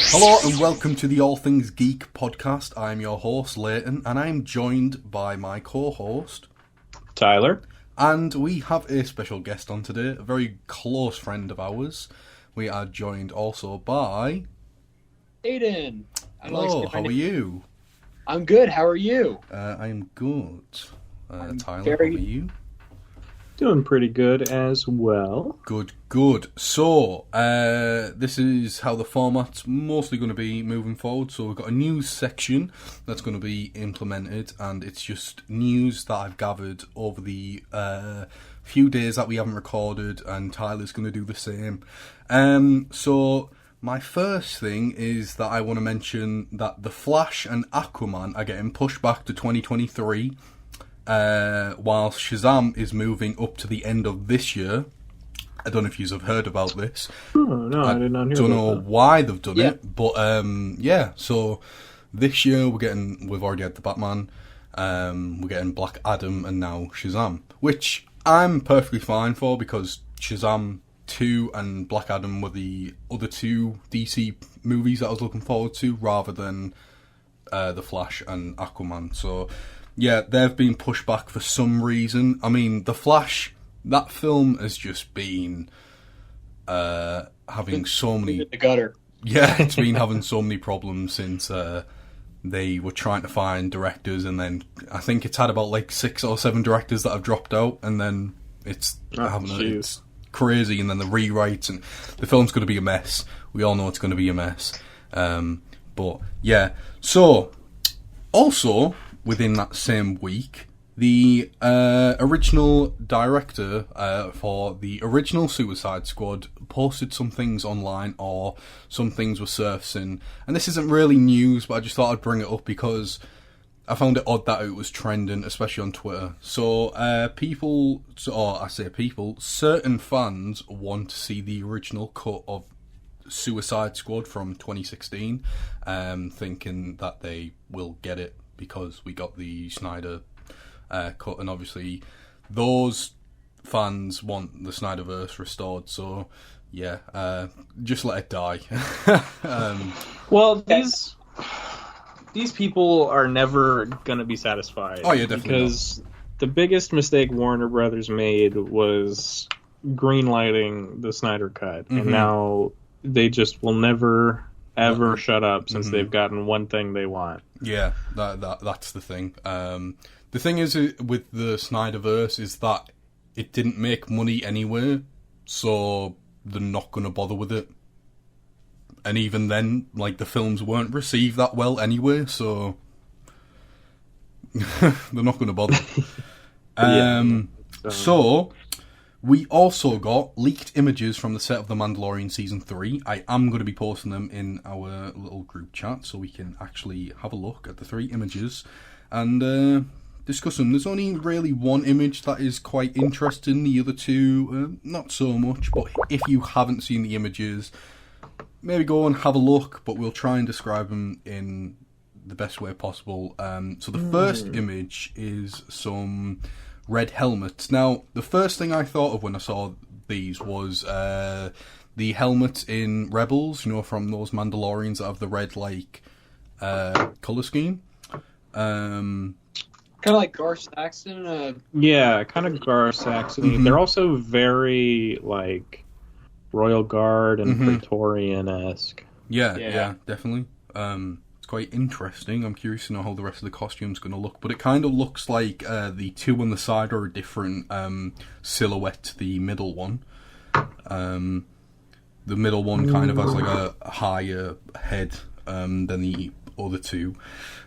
Hello and welcome to the All Things Geek Podcast. I'm your host, Leighton, and I'm joined by my co-host, Tyler. And we have a special guest on today, a very close friend of ours. We are joined also by... Aydan. Hello, how are you? I'm good, how are you? I'm good. Tyler, how are you? Doing pretty good as well. Good. So, this is how the format's mostly going to be moving forward. So we've got a news section that's going to be implemented, and it's just news that I've gathered over the few days that we haven't recorded, and Tyler's going to do the same. So my first thing is that I want to mention that The Flash and Aquaman are getting pushed back to 2023. While Shazam is moving up to the end of this year. I don't know if you have heard about this. Oh, no, I did not hear about that. I don't know why they've done it, but so this year we've already had the Batman, we're getting Black Adam and now Shazam, which I'm perfectly fine for because Shazam 2 and Black Adam were the other two DC movies that I was looking forward to rather than The Flash and Aquaman, so... Yeah, they've been pushed back for some reason. I mean, The Flash, that film has just been having so many... The gutter. Yeah, it's been having so many problems since they were trying to find directors, and then I think it's had about like 6 or 7 directors that have dropped out, and then it's crazy, and then the rewrites, and the film's going to be a mess. We all know it's going to be a mess. But, yeah. So, also... Within that same week, the original director for the original Suicide Squad posted some things online, or some things were surfacing. And this isn't really news, but I just thought I'd bring it up because I found it odd that it was trending, especially on Twitter. So certain fans want to see the original cut of Suicide Squad from 2016, thinking that they will get it because we got the Snyder cut, and obviously those fans want the Snyderverse restored, so yeah, just let it die. Well, these people are never going to be satisfied. Oh yeah, definitely. Because the biggest mistake Warner Brothers made was greenlighting the Snyder cut, and now they just will never... ever shut up since they've gotten one thing they want. Yeah, that's the thing. The thing is with the Snyderverse is that it didn't make money anyway, so they're not going to bother with it. And even then, like, the films weren't received that well anyway, so they're not going to bother. So... We also got leaked images from the set of The Mandalorian Season 3. I am going to be posting them in our little group chat so we can actually have a look at the 3 images and discuss them. There's only really one image that is quite interesting, the other two not so much, but if you haven't seen the images, maybe go and have a look, but we'll try and describe them in the best way possible. So the first image is some... red helmets. Now, the first thing I thought of when I saw these was the helmet in Rebels, you know, from those Mandalorians that have the red, like, colour scheme. Kind of like Gar Saxon. Yeah, kind of Gar Saxon. They're also very, like, Royal Guard and Praetorian-esque. Yeah, definitely. Quite interesting. I'm curious to know how the rest of the costume's going to look, but it kind of looks like the two on the side are a different silhouette to the middle one. The middle one kind of has like a higher head than the other two.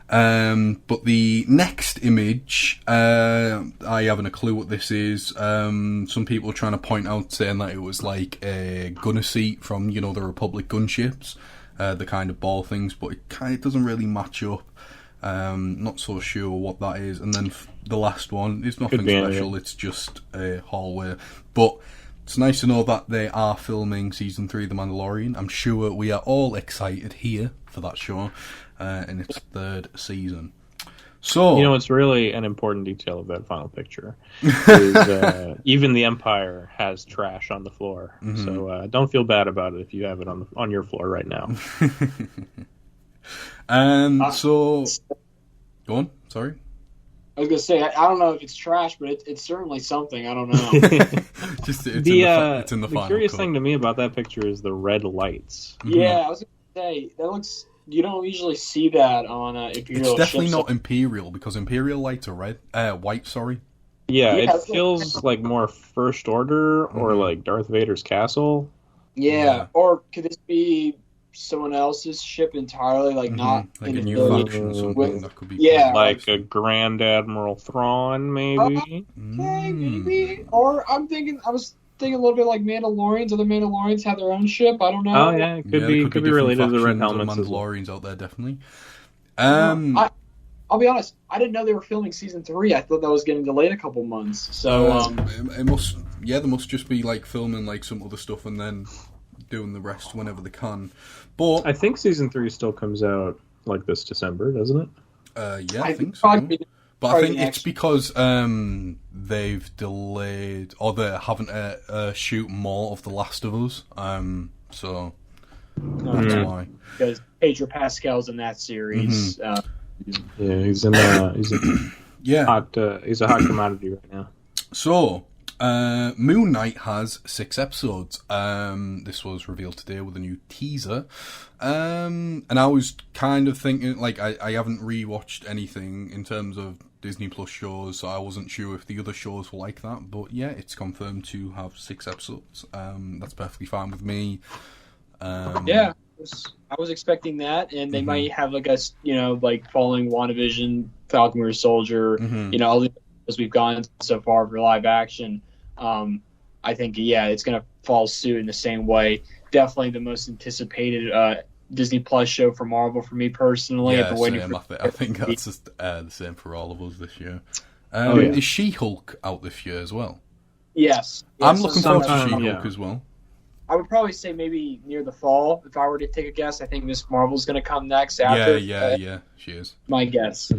But the next image, I haven't a clue what this is. Some people are trying to point out, saying that it was like a gunner seat from, you know, the Republic gunships. The kind of ball things, but it kind of doesn't really match up. Not so sure what that is. And then the last one is nothing special. It's just a hallway. But it's nice to know that they are filming Season 3 of The Mandalorian. I'm sure we are all excited here for that show in its 3rd season. So, it's really an important detail of that final picture. Is, even the Empire has trash on the floor, so don't feel bad about it if you have it on your floor right now. So, go on. Sorry. I was gonna say I don't know if it's trash, but it's certainly something. I don't know. It's in the final curious cut. thing to me about that picture is the red lights. Yeah, I was gonna say that looks. You don't usually see that on Imperial. It's definitely ships. not Imperial because Imperial lights are white. Sorry. Yeah, it feels like more First Order or like Darth Vader's castle. Yeah, or could this be someone else's ship entirely, like not like in a the new village? faction or something that could be. Yeah, like a Grand Admiral Thrawn, maybe. Okay, maybe. Or I was thinking a little bit like Mandalorians. Other Mandalorians have their own ship. I don't know. Oh yeah, it could be related to the Red Helmets. Mandalorians out there, definitely. I'll be honest. I didn't know they were filming season 3. I thought that was getting delayed a couple months. So it must. Yeah, they must just be like filming like some other stuff and then doing the rest whenever they can. But I think season 3 still comes out like this December, doesn't it? Yeah, I think so. But I think it's because they've delayed or they're having to shoot more of The Last of Us. So that's why. Because Pedro Pascal's in that series. Yeah, he's in. He's a hot commodity right now. So. Moon Knight has 6 episodes. This was revealed today with a new teaser. And I was kind of thinking, like, I haven't rewatched anything in terms of Disney Plus shows, so I wasn't sure if the other shows were like that. But yeah, it's confirmed to have 6 episodes. That's perfectly fine with me. Yeah, I was expecting that, and they might have like us, like following WandaVision, Falcon Winter Soldier, all the as we've gone so far for live action. I think, it's going to follow suit in the same way. Definitely the most anticipated Disney Plus show for Marvel for me personally. Yeah, same. I think that's just, the same for all of us this year. Is She-Hulk out this year as well? Yes. I'm looking forward to She-Hulk as well. I would probably say maybe near the fall, if I were to take a guess. I think Miss Marvel's going to come next after. Yeah, she is. My guess.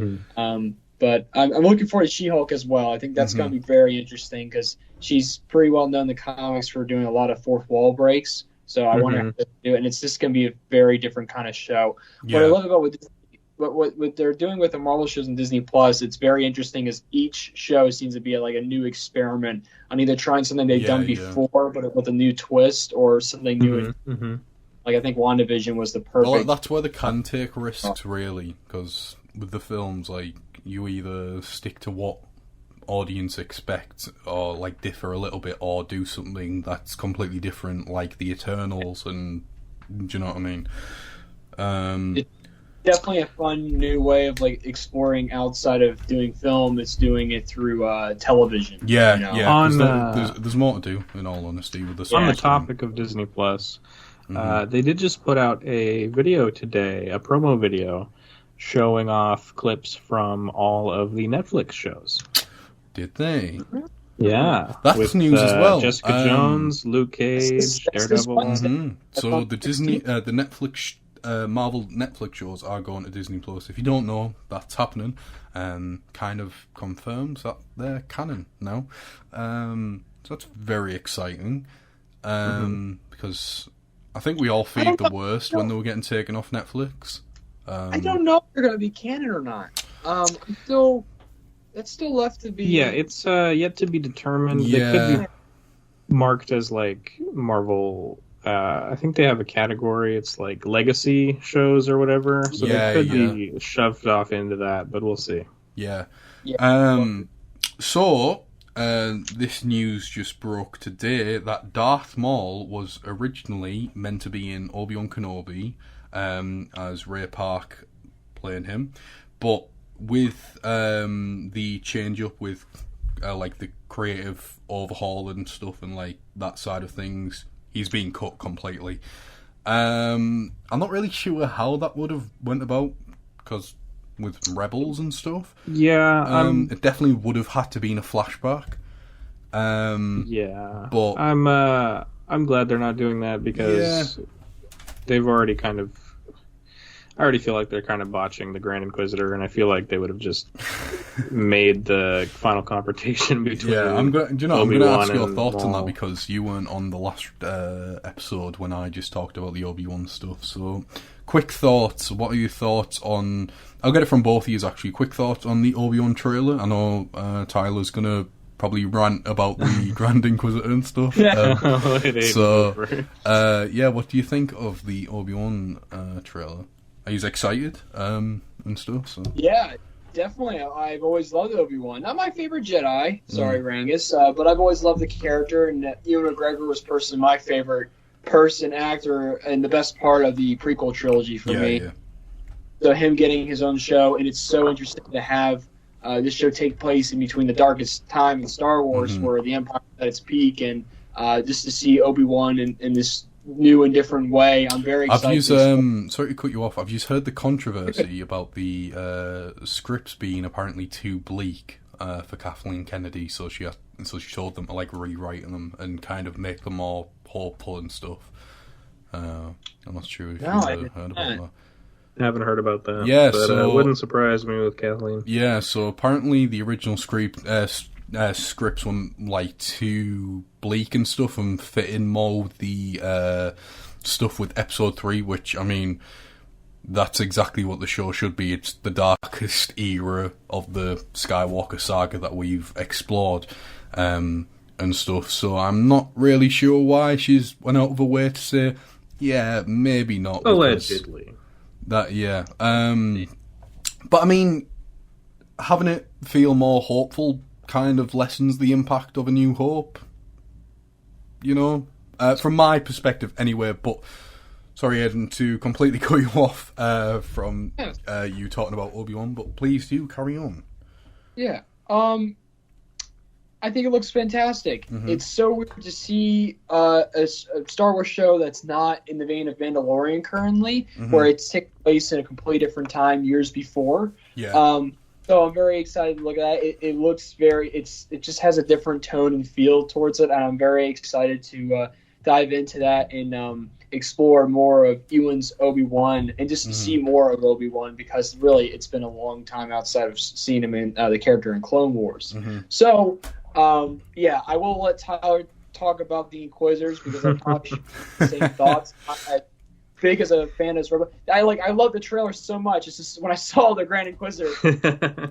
But I'm looking forward to She-Hulk as well. I think that's going to be very interesting because she's pretty well known in the comics for doing a lot of fourth wall breaks. So I wonder how they do it. And it's just going to be a very different kind of show. Yeah. What I love about what they're doing with the Marvel shows in Disney Plus, it's very interesting as each show seems to be like a new experiment on either trying something they've done before but with a new twist or something new. Like I think WandaVision was the perfect... Well, that's where they can take risks, really, because with the films, like, you either stick to what audience expect or like differ a little bit or do something that's completely different like the Eternals, and do you know what I mean? It's definitely a fun new way of like exploring outside of doing film. It's doing it through television. There's more to do, in all honesty, with this. On the topic of Disney Plus, they did just put out a video today, a promo video showing off clips from all of the Netflix shows. Did they? Yeah. That's news as well. Jessica Jones, Luke Cage, Daredevil. So the Disney, the Netflix, Marvel Netflix shows are going to Disney Plus. If you don't know, that's happening. Kind of confirms that they're canon now. So that's very exciting. Because I think we all feared the worst when they were getting taken off Netflix. I don't know if they're going to be canon or not. It's still left to be. Yeah, it's yet to be determined. Yeah. They could be marked as like Marvel. I think they have a category. It's like legacy shows or whatever. So they could be shoved off into that, but we'll see. Yeah. So this news just broke today that Darth Maul was originally meant to be in Obi-Wan Kenobi. As Ray Park playing him, but with the change up with like the creative overhaul and stuff and like that side of things, he's been cut completely. I'm not really sure how that would have went about because with Rebels and stuff, it definitely would have had to be in a flashback. But I'm glad they're not doing that because they've already kind of. I already feel like they're kind of botching the Grand Inquisitor, and I feel like they would have just made the final confrontation between. Yeah, I'm gonna ask your thoughts on that, because you weren't on the last episode when I just talked about the Obi-Wan stuff. So, quick thoughts. What are your thoughts on? I'll get it from both of you, actually. Quick thoughts on the Obi-Wan trailer. I know Tyler's gonna probably rant about the Grand Inquisitor and stuff. Yeah, what do you think of the Obi-Wan trailer? Are you excited and stuff? So. Yeah, definitely. I've always loved Obi-Wan. Not my favorite Jedi, sorry, Rangus, but I've always loved the character, and Ewan McGregor was personally my favorite actor, and the best part of the prequel trilogy for me. Yeah. So him getting his own show, and it's so interesting to have this show take place in between the darkest time in Star Wars, where the Empire is at its peak, and just to see Obi-Wan in this new and different way. I'm very excited. Sorry to cut you off. Have you heard the controversy about the scripts being apparently too bleak for Kathleen Kennedy? So she told them to rewrite them and kind of make them more hopeful and stuff. I'm not sure if you've heard about that. I haven't heard about that. Yeah, but so it wouldn't surprise me with Kathleen. Yeah, so apparently the original scripts were too bleak and stuff, and fit in more with the stuff with episode 3, which, I mean, that's exactly what the show should be. It's the darkest era of the Skywalker saga that we've explored and stuff. So I'm not really sure why she's went out of her way to say, yeah, maybe not. Allegedly. But I mean, having it feel more hopeful kind of lessens the impact of A New Hope, from my perspective anyway. But sorry, Aidan, to completely cut you off from you talking about Obi-Wan, but please do carry on. Yeah, I think it looks fantastic. It's so weird to see a Star Wars show that's not in the vein of Mandalorian currently, where it's taking place in a completely different time years before. Yeah. So I'm very excited to look at that. It looks it just has a different tone and feel towards it, and I'm very excited to dive into that and explore more of Ewan's Obi-Wan, and just to see more of Obi-Wan, because really it's been a long time outside of seeing him in the character in Clone Wars. So, I will let Tyler talk about the Inquisitors, because I probably should have the same thoughts. Big as a fan as Rebel. I love the trailer so much. It's just when I saw the Grand Inquisitor, I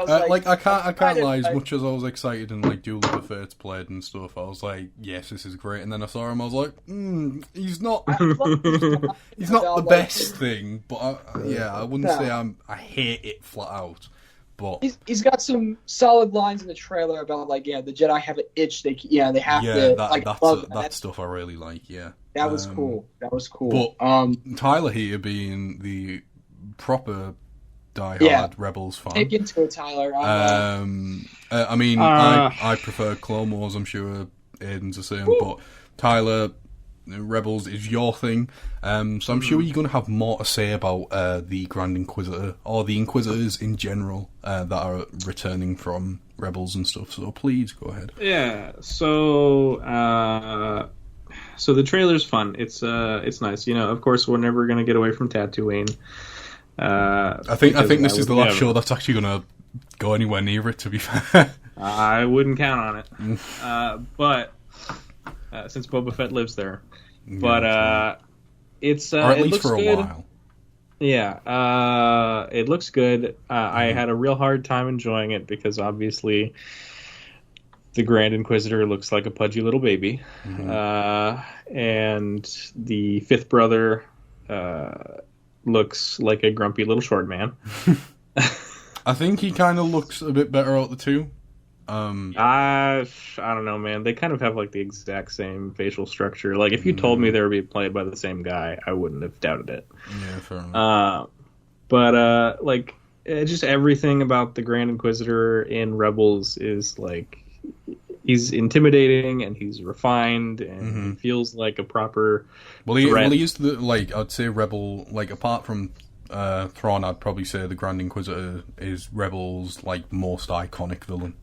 was I can't lie. As much as I was excited and Duel of the Fates played and stuff, I was like, yes, this is great. And then I saw him, I was like, he's not he's not the best thing, but I wouldn't say I hate it flat out. But he's got some solid lines in the trailer about the Jedi have an itch. They have to. That stuff I really like. Yeah. That was cool. But Tyler here being the proper diehard Rebels fan. Take into it, Tyler. I prefer Clone Wars. I'm sure Aidan's the same. But Tyler, Rebels is your thing. So I'm sure you're going to have more to say about the Grand Inquisitor, or the Inquisitors in general, that are returning from Rebels and stuff. So please go ahead. Yeah. So the trailer's fun. It's nice. Of course, we're never going to get away from Tatooine. I think this is the last show that's actually going to go anywhere near it, to be fair. I wouldn't count on it. But since Boba Fett lives there. But it's or at it least looks for a good. while. Yeah, it looks good. I had a real hard time enjoying it, because obviously the Grand Inquisitor looks like a pudgy little baby. And the fifth brother looks like a grumpy little short man. I think he kind of looks a bit better out the two. I don't know, man. They kind of have the exact same facial structure. If you told me they were being played by the same guy, I wouldn't have doubted it. Yeah, fair enough. But just everything about the Grand Inquisitor in Rebels is he's intimidating, and he's refined, and he feels like a proper. Well, he is the I'd say Rebel. Apart from Thrawn, I'd probably say the Grand Inquisitor is Rebels' most iconic villain.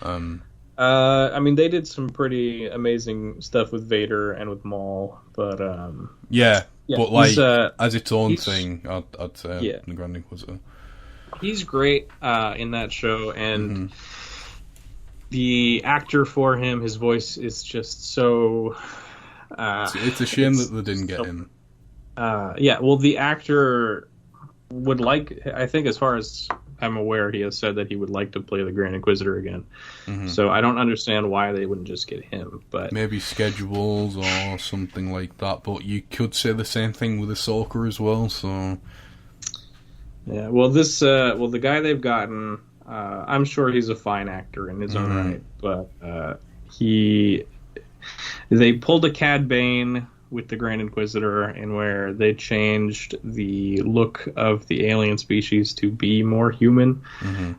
They did some pretty amazing stuff with Vader and with Maul, but yeah, Yeah, but like as its own thing, I'd say the Grand Inquisitor. He's great in that show, and the actor for him, his voice is just so. It's a shame that they didn't get him. Well, the actor would like. I think, as far as I'm aware, he has said that he would like to play the Grand Inquisitor again. So I don't understand why they wouldn't just get him. But maybe schedules or something like that. But you could say the same thing with Ahsoka as well. So yeah, well, the guy they've gotten, I'm sure he's a fine actor in his own right, but they pulled a Cad Bane with the Grand Inquisitor, in where they changed the look of the alien species to be more human,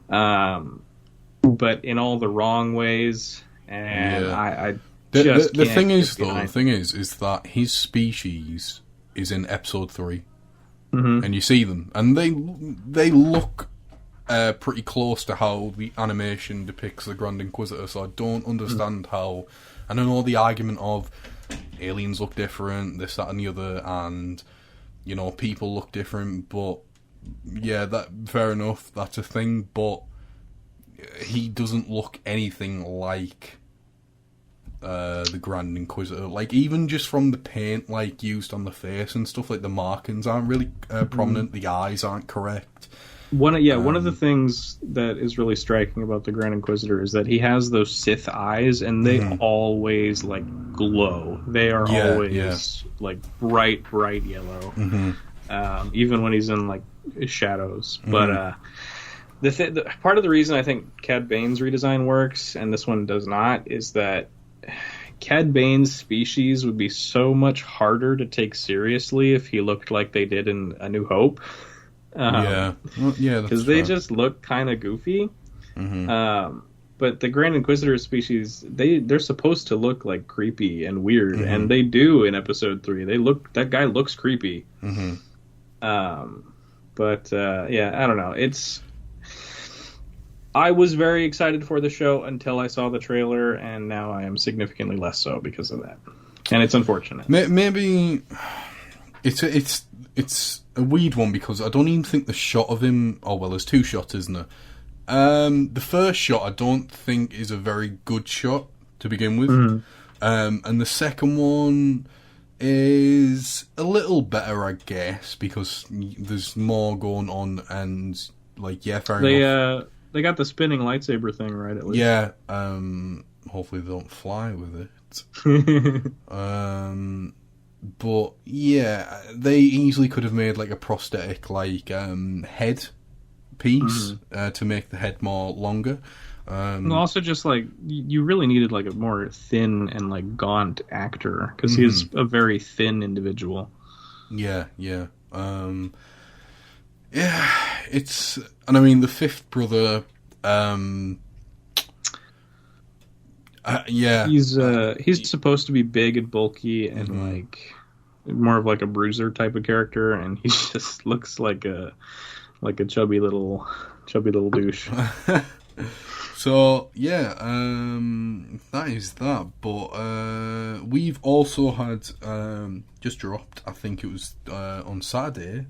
but in all the wrong ways. And I just the thing is that his species is in episode 3, and you see them, and they look pretty close to how the animation depicts the Grand Inquisitor. So I don't understand how. And I know the argument of aliens look different, this, that, and the other, and people look different. But yeah, that fair enough. That's a thing. But he doesn't look anything like the Grand Inquisitor. Like, even just from the paint used on the face and stuff, like the markings aren't really prominent. The eyes aren't correct. One of the things that is really striking about the Grand Inquisitor is that he has those Sith eyes, and they always glow. They are always bright yellow, even when he's in shadows. But the part of the reason I think Cad Bane's redesign works and this one does not is that Cad Bane's species would be so much harder to take seriously if he looked like they did in A New Hope. Because they just look kind of goofy. But the Grand Inquisitor species, they're supposed to look creepy and weird, and they do in episode 3. That guy looks creepy. I don't know. I was very excited for the show until I saw the trailer, and now I am significantly less so because of that. And it's unfortunate. Maybe it's a weird one, because I don't even think the shot of him... Oh, well, there's 2 shots, isn't there? The first shot I don't think is a very good shot to begin with. And the second one is a little better, I guess, because there's more going on, and fair enough. They got the spinning lightsaber thing right, at least. Yeah, hopefully they don't fly with it. But yeah, they easily could have made a prosthetic head piece to make the head more longer. And also, just you really needed a more thin and gaunt actor, because he's a very thin individual. Yeah. It's, and I mean, the fifth brother. He's supposed to be big and bulky and more of a bruiser type of character, and he just looks like a chubby little douche. So yeah, that is that. But we've also had just dropped. I think it was on Saturday.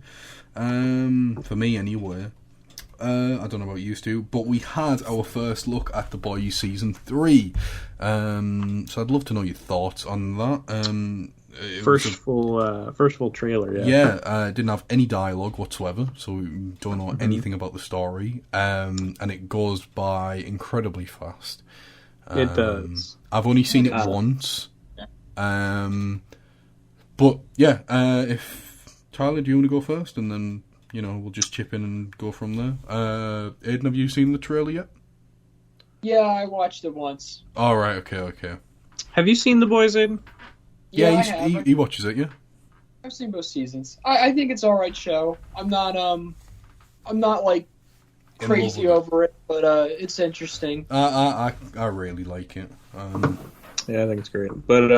For me anyway. I don't know about you two, but we had our first look at The Boys Season 3. So I'd love to know your thoughts on that. First full trailer, yeah. Yeah, didn't have any dialogue whatsoever, so we don't know anything about the story. And it goes by incredibly fast. It does. I've only seen it once. But yeah, if Tyler, do you want to go first, and then we'll just chip in and go from there. Aidan, have you seen the trailer yet? Yeah, I watched it once. All right, okay. Have you seen The Boys, Aidan? Yeah, he watches it, yeah? I've seen both seasons. I think it's an alright show. I'm not crazy over it, but it's interesting. I really like it. Yeah, I think it's great. But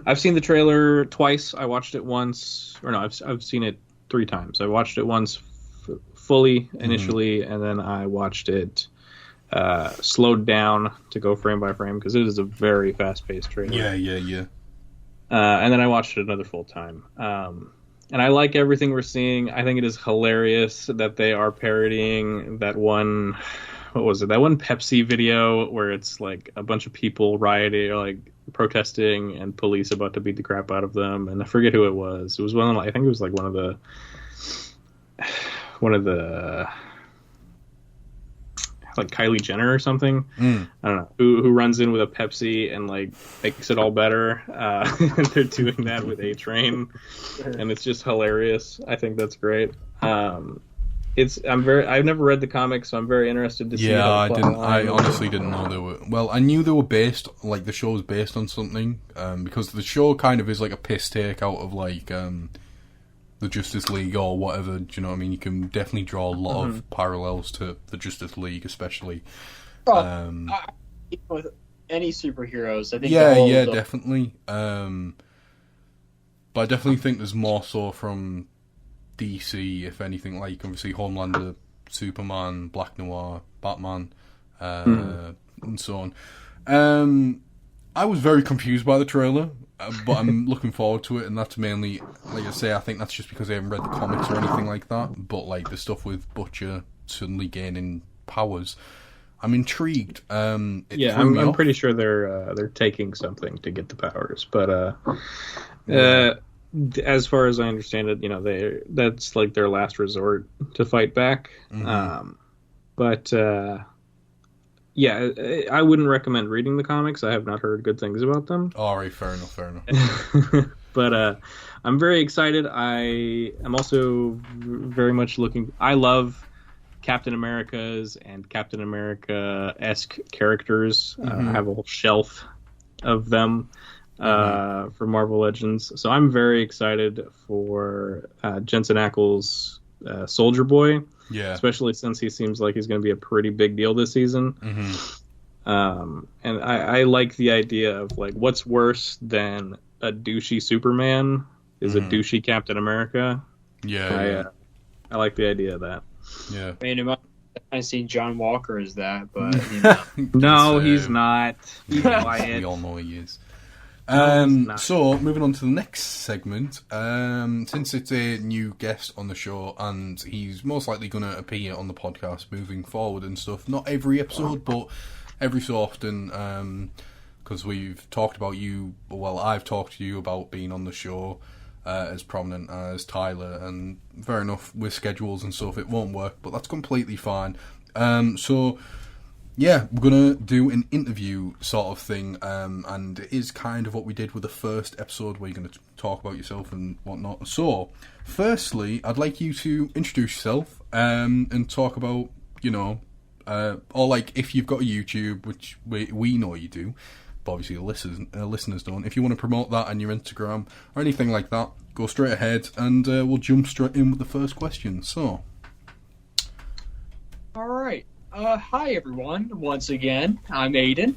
I've seen the trailer twice. I watched it once, or no, I've seen it 3 times. I watched it once fully initially, and then I watched it slowed down to go frame by frame, because it is a very fast-paced trailer. Yeah. And then I watched it another full time. And I like everything we're seeing. I think it is hilarious that they are parodying that one. What was it? That one Pepsi video where it's like a bunch of people rioting, or like protesting, and police about to beat the crap out of them. And I forget who it was. It was one. I think it was like one of the like Kylie Jenner or something. I don't know who runs in with a Pepsi and like makes it all better. And they're doing that with A-Train, and it's just hilarious. I think that's great. I've never read the comics, so I'm very interested to see. Yeah, I honestly didn't know they were. Well, I knew they were based, like the show was based on something, because the show kind of is like a piss take out of like the Justice League or whatever. Do you know what I mean? You can definitely draw a lot of parallels to the Justice League, especially. With any superheroes, I think. Yeah, definitely. But I definitely think there's more so from DC, if anything. Like obviously Homelander, Superman, Black Noir, Batman, and so on. I was very confused by the trailer, but I'm looking forward to it, and that's mainly, like I say, I think that's just because I haven't read the comics or anything like that. But like the stuff with Butcher suddenly gaining powers, I'm intrigued. I'm pretty sure they're taking something to get the powers, but as far as I understand it, that's like their last resort to fight back. But I wouldn't recommend reading the comics. I have not heard good things about them. All right, fair enough. But I'm very excited. I am also very much I love Captain America's and Captain America-esque characters. I have a whole shelf of them. For Marvel Legends. So I'm very excited for Jensen Ackles' Soldier Boy. Yeah. Especially since he seems like he's going to be a pretty big deal this season. And I like the idea of like what's worse than a douchey Superman is a douchey Captain America. Yeah. I like the idea of that. Yeah. I mean, I've seen John Walker as that, but no, he's not. He's quiet. We all know he is. So, moving on to the next segment, since it's a new guest on the show, and he's most likely going to appear on the podcast moving forward and stuff, not every episode, but every so often, because we've talked about you, well, I've talked to you about being on the show as prominent as Tyler, and fair enough, with schedules and stuff, it won't work, but that's completely fine. Yeah, we're going to do an interview sort of thing, and it is kind of what we did with the first episode where you're going to talk about yourself and whatnot. So, firstly, I'd like you to introduce yourself and talk about, or like if you've got a YouTube, which we know you do, but obviously the listeners don't. If you want to promote that on your Instagram or anything like that, go straight ahead and we'll jump straight in with the first question. So, all right. Hi everyone, once again, I'm Aydan.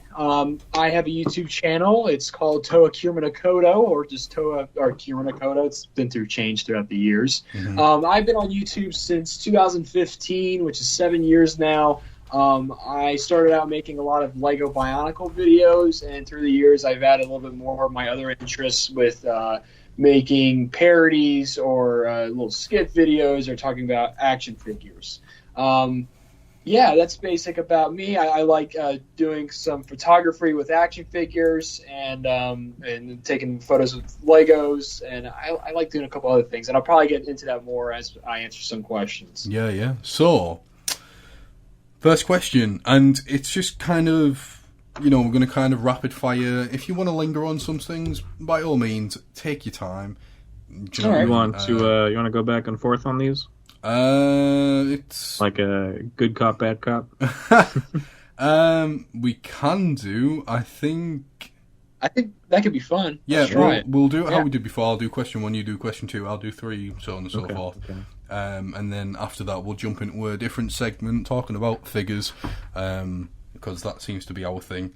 I have a YouTube channel. It's called Toa Kyrmin Okoto, or just Toa or Kyrmin Okoto. It's been changed throughout the years. I've been on YouTube since 2015, which is 7 years now. I started out making a lot of Lego Bionicle videos, and through the years I've added a little bit more of my other interests with making parodies or little skit videos or talking about action figures. Yeah, that's basic about me. I like doing some photography with action figures and taking photos with Legos, and I like doing a couple other things. And I'll probably get into that more as I answer some questions. Yeah. So, first question, and it's just kind of, we're going to kind of rapid fire. If you want to linger on some things, by all means, take your time. You want to go back and forth on these? It's like a good cop, bad cop. We can do. I think that could be fun. Yeah, we'll do it how we did before. I'll do question 1, you do question 2, I'll do 3, so on and so forth. Okay. And then after that, we'll jump into a different segment talking about figures, because that seems to be our thing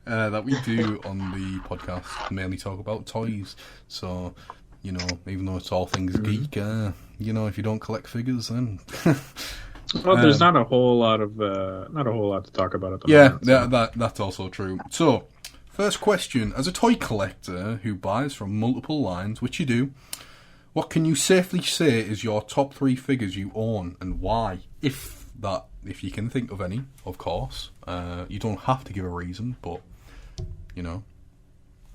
that we do on the podcast. Mainly talk about toys. So, even though it's all things geek, if you don't collect figures, then well, there's not a whole lot to talk about at the moment. Yeah, that's also true. So, First question. As a toy collector who buys from multiple lines, which you do, what can you safely say is your top 3 figures you own and why? If you can think of any, of course. You don't have to give a reason, but, you know.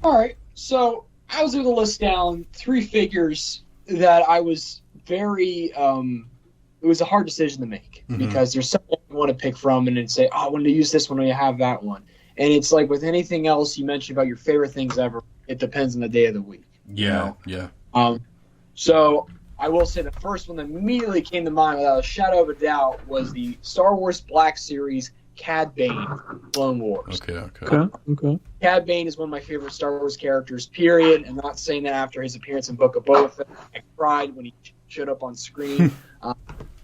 Alright, so I was able to list down 3 figures that I was very... it was a hard decision to make because there's something you want to pick from and then say, oh, I want to use this one when you have that one. And it's like with anything else you mentioned about your favorite things ever, it depends on the day of the week. Yeah, you know? So I will say the first one that immediately came to mind without a shadow of a doubt was the Star Wars Black Series Cad Bane Clone Wars. Okay. Cad Bane is one of my favorite Star Wars characters, period. And not saying that after his appearance in Book of Boba Fett. I cried when he showed up on screen.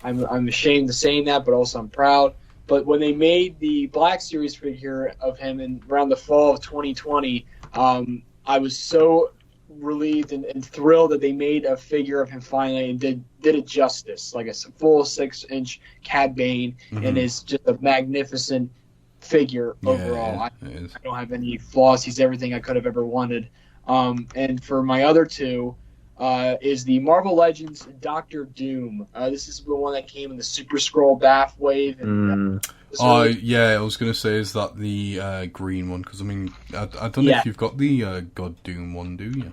I'm ashamed of saying that, but also I'm proud. But when they made the Black Series figure of him around the fall of 2020, I was so relieved and thrilled that they made a figure of him finally and did it justice, like a full 6-inch Cad Bane, and is just a magnificent figure overall. I don't have any flaws. He's everything I could have ever wanted. And for my other 2, is the Marvel Legends Doctor Doom. This is the one that came in the Super Scroll Bath wave. And, yeah, I was going to say, is that the green one? Because, I mean, I don't know if you've got the God Doom one, do you?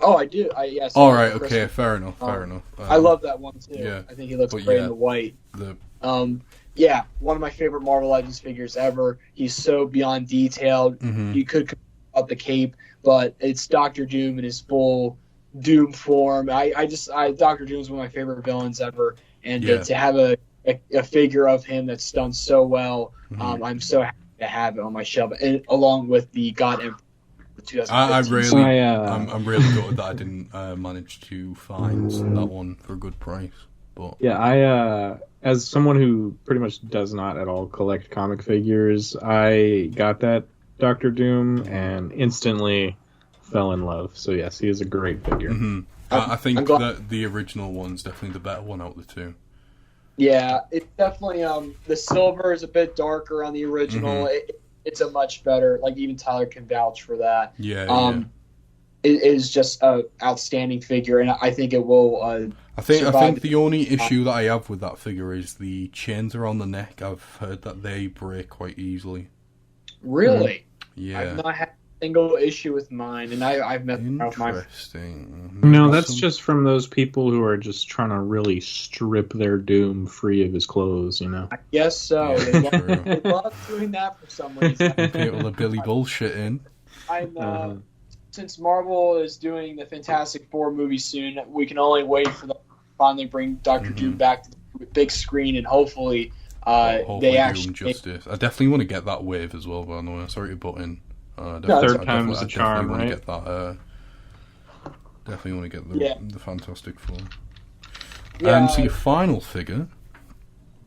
Oh, I do. Yes. All right, okay, fair enough. I love that one, too. Yeah, I think he looks great in the white. One of my favorite Marvel Legends figures ever. He's so beyond detailed. You could come up the cape, but it's Doctor Doom in his full Doom form. Doctor Doom is one of my favorite villains ever, and to have a figure of him that's done so well, I'm so happy to have it on my shelf, and along with the God Emperor. I'm really gutted that I didn't manage to find that one for a good price. But I as someone who pretty much does not at all collect comic figures, I got that Doctor Doom and instantly fell in love. So yes, he is a great figure. I think that the original one's definitely the better one out of the 2. Yeah, it's definitely the silver is a bit darker on the original. It's a much better, like even Tyler can vouch for that. It is just an outstanding figure, and I think it will. I think the only issue that I have with that figure is the chains around the neck. I've heard that they break quite easily. Really? Yeah. I've not had a single issue with mine, and I've met Interesting. No, that's just from those people who are just trying to really strip their Doom free of his clothes, you know? I guess so. They love doing that for some reason. People are Billy bullshit in. Since Marvel is doing the Fantastic Four movie soon, we can only wait for them to finally bring Doctor Doom back to the big screen, and hopefully they actually justice. I definitely want to get that wave as well, by the way. Sorry to butt in. Third time's the charm, right? Definitely want to get the Fantastic Four. Yeah, so your final figure?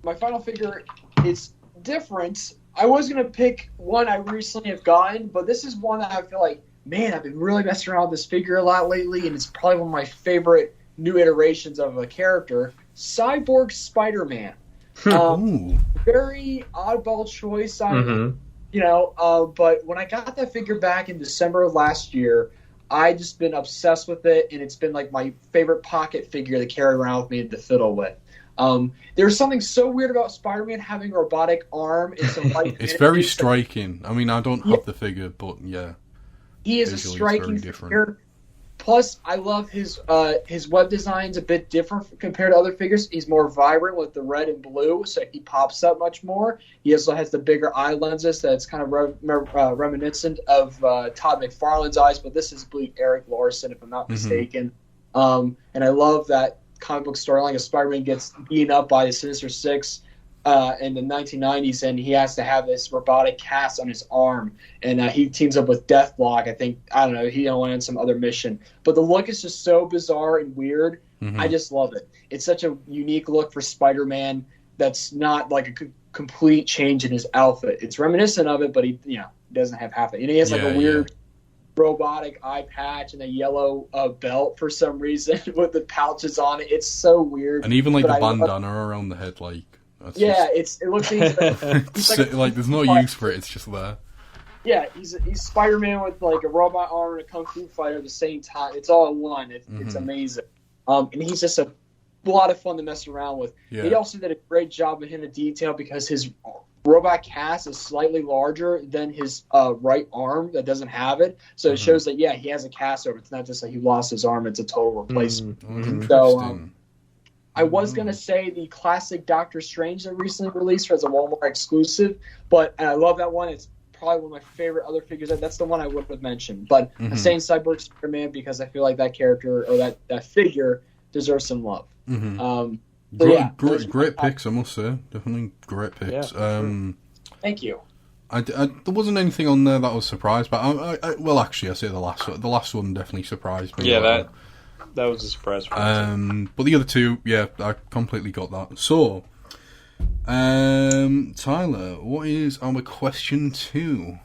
My final figure is different. I was going to pick one I recently have gotten, but this is one that I feel like, man, I've been really messing around with this figure a lot lately, and it's probably one of my favorite new iterations of a character, Cyborg Spiderman. Very oddball choice. But when I got that figure back in December of last year, I just been obsessed with it, and it's been like my favorite pocket figure to carry around with me and to fiddle with. There's something so weird about Spider-Man having a robotic arm. It's very striking. I mean, I don't have the figure, but yeah. He is a striking figure. Plus, I love his web design's a bit different compared to other figures. He's more vibrant with the red and blue, so he pops up much more. He also has the bigger eye lenses that's kind of reminiscent of Todd McFarlane's eyes, but this is, I believe, Eric Larson, if I'm not mistaken. And I love that comic book storyline of Spider-Man gets beaten up by the Sinister Six in the 1990s, and he has to have this robotic cast on his arm, and he teams up with Deathblock. I don't know, he went on some other mission, but the look is just so bizarre and weird. I just love it. It's such a unique look for Spider-Man that's not like a complete change in his outfit. It's reminiscent of it, but he doesn't have half it. And he has a weird robotic eye patch and a yellow belt for some reason with the pouches on it. It's so weird. And even like the bandana around the head, like. It looks easy. Like there's no use for it. It's just there. Yeah, he's Spider-Man with like a robot arm and a kung fu fighter at the same time. It's all in one. It's amazing. And he's just a lot of fun to mess around with. Yeah. He also did a great job of hitting the detail because his robot cast is slightly larger than his right arm that doesn't have it. So it shows that, he has a cast over. It's not just like he lost his arm. It's a total replacement. So I was going to say the classic Doctor Strange that recently released as a Walmart exclusive, and I love that one. It's probably one of my favorite other figures. That's the one I would have mentioned. But I'm saying Cyborg Spiderman because I feel like that character or that figure deserves some love. Great picks, I must say. Definitely great picks. Yeah, thank you. There wasn't anything on there that I was surprised by. I say the last one definitely surprised me. Yeah, that was a surprise for me. But the other two, I completely got that. So, Tyler, what is our question 2?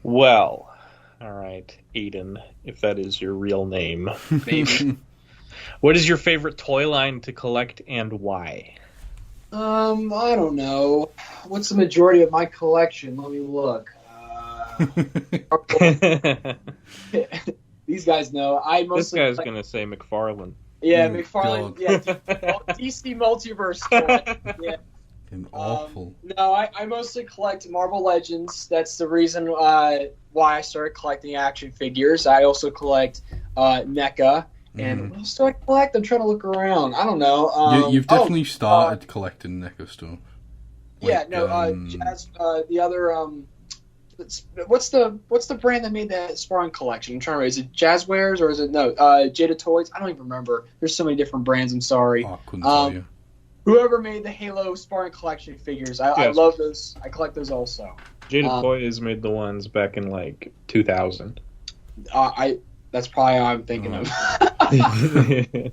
Well, all right, Aydan, if that is your real name, maybe. What is your favorite toy line to collect and why? I don't know. What's the majority of my collection? Let me look. These guys know. This guy's going to say McFarlane. Yeah, McFarlane. Yeah, DC Multiverse. Yeah. Awful. No, I mostly collect Marvel Legends. That's the reason why I started collecting action figures. I also collect NECA. And what else do I collect? I'm trying to look around. I don't know. You've definitely started collecting NECA stuff. Jazz. The other. What's the brand that made that Sparring collection? I'm trying to remember. Is it Jazzwares or is it Jada Toys? I don't even remember. There's so many different brands. I'm sorry. I couldn't tell you. Whoever made the Halo Sparring collection figures, I love those. I collect those also. Jada Toys made the ones back in like 2000. That's probably how I'm thinking of. I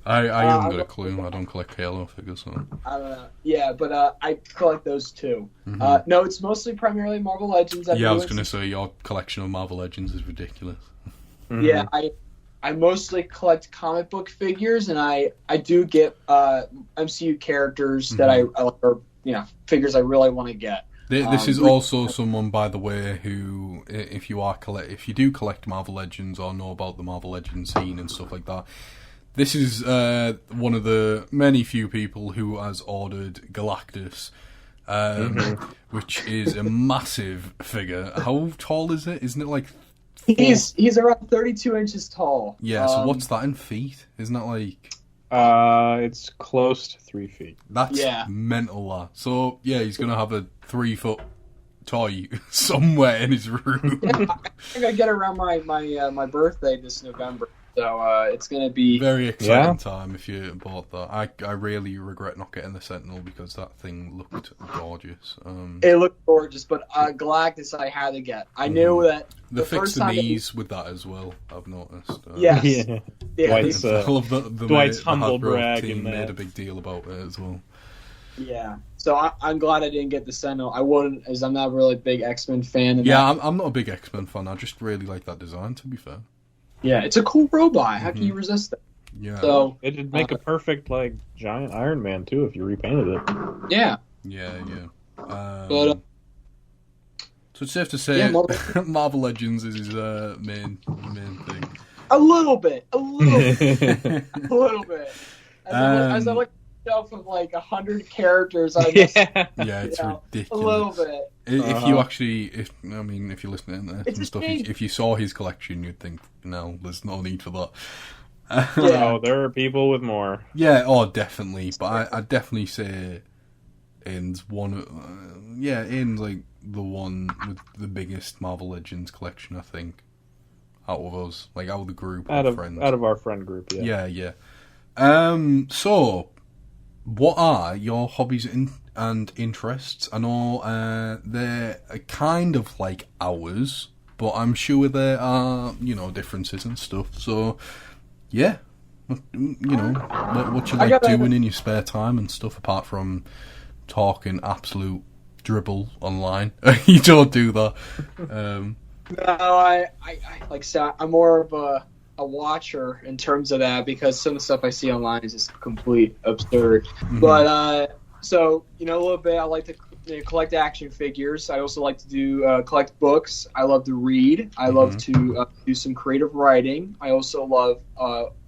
haven't got a clue. I don't collect Halo figures. So. I don't know. Yeah, but I collect those too. No, it's mostly primarily Marvel Legends. I was going to say your collection of Marvel Legends is ridiculous. Yeah, I mostly collect comic book figures, and I do get MCU characters that I or figures I really want to get. This is also someone, by the way, who, if you do collect Marvel Legends or know about the Marvel Legends scene and stuff like that, this is one of the many few people who has ordered Galactus, which is a massive figure. How tall is it? Isn't it like... He's around 32 inches tall. Yeah, so what's that in feet? Isn't that like... It's close to 3 feet. That's mental, that. So, he's going to have a 3-foot toy somewhere in his room. I think I get around my birthday this November, so it's going to be... Very exciting time if you bought that. I really regret not getting the Sentinel because that thing looked gorgeous. It looked gorgeous, but Galactus I had to get. I knew that... The fix the knees with that as well, I've noticed. Yeah. Dwight's humble brag team made a big deal about it as well. Yeah, so I'm glad I didn't get the Sentinel. I wouldn't, as I'm not really a big X-Men fan. I'm not a big X-Men fan. I just really like that design, to be fair. Yeah, it's a cool robot. How can you resist that? Yeah. So it'd make a perfect giant Iron Man too if you repainted it. Yeah. Yeah. But. So it's safe to say Marvel Legends is his main thing. A little bit. A little bit. As I look at myself of 100 characters, it's ridiculous. A little bit. If you actually, if you're listening to this and stuff, if you saw his collection, you'd think, no, there's no need for that. Oh, there are people with more. Yeah, definitely. But I'd definitely say Ian's Ian's the one with the biggest Marvel Legends collection, I think, out of us, out of the group, out of our friend group. Yeah. So, what are your hobbies and interests? I know they're kind of like ours, but I'm sure there are differences and stuff. So, yeah, what you like doing in your spare time and stuff apart from talking absolute dribble online. You don't do that. No, I like so I'm more of a watcher in terms of that because some of the stuff I see online is just complete absurd. But so a little bit I like to collect action figures. I also like to do collect books. I love to read. I love to do some creative writing. I also love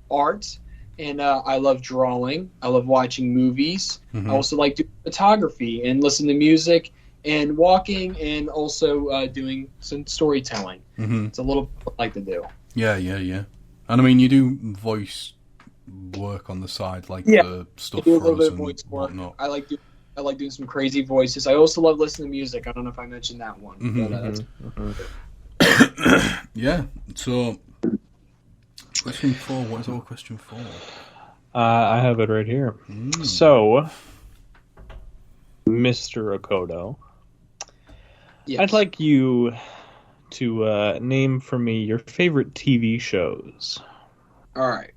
art, and I love drawing. I love watching movies. I also like doing photography and listen to music and walking, and also doing some storytelling. It's a little bit what I like to do. Yeah. And I mean, you do voice work on the side, like the stuff I do a little bit of voice work. Whatnot. I like doing some crazy voices. I also love listening to music. I don't know if I mentioned that one. Yeah. So, question 4. What is our question 4? I have it right here. So, Mr. Okoto, Yes. I'd like you to name for me your favorite TV shows. All right.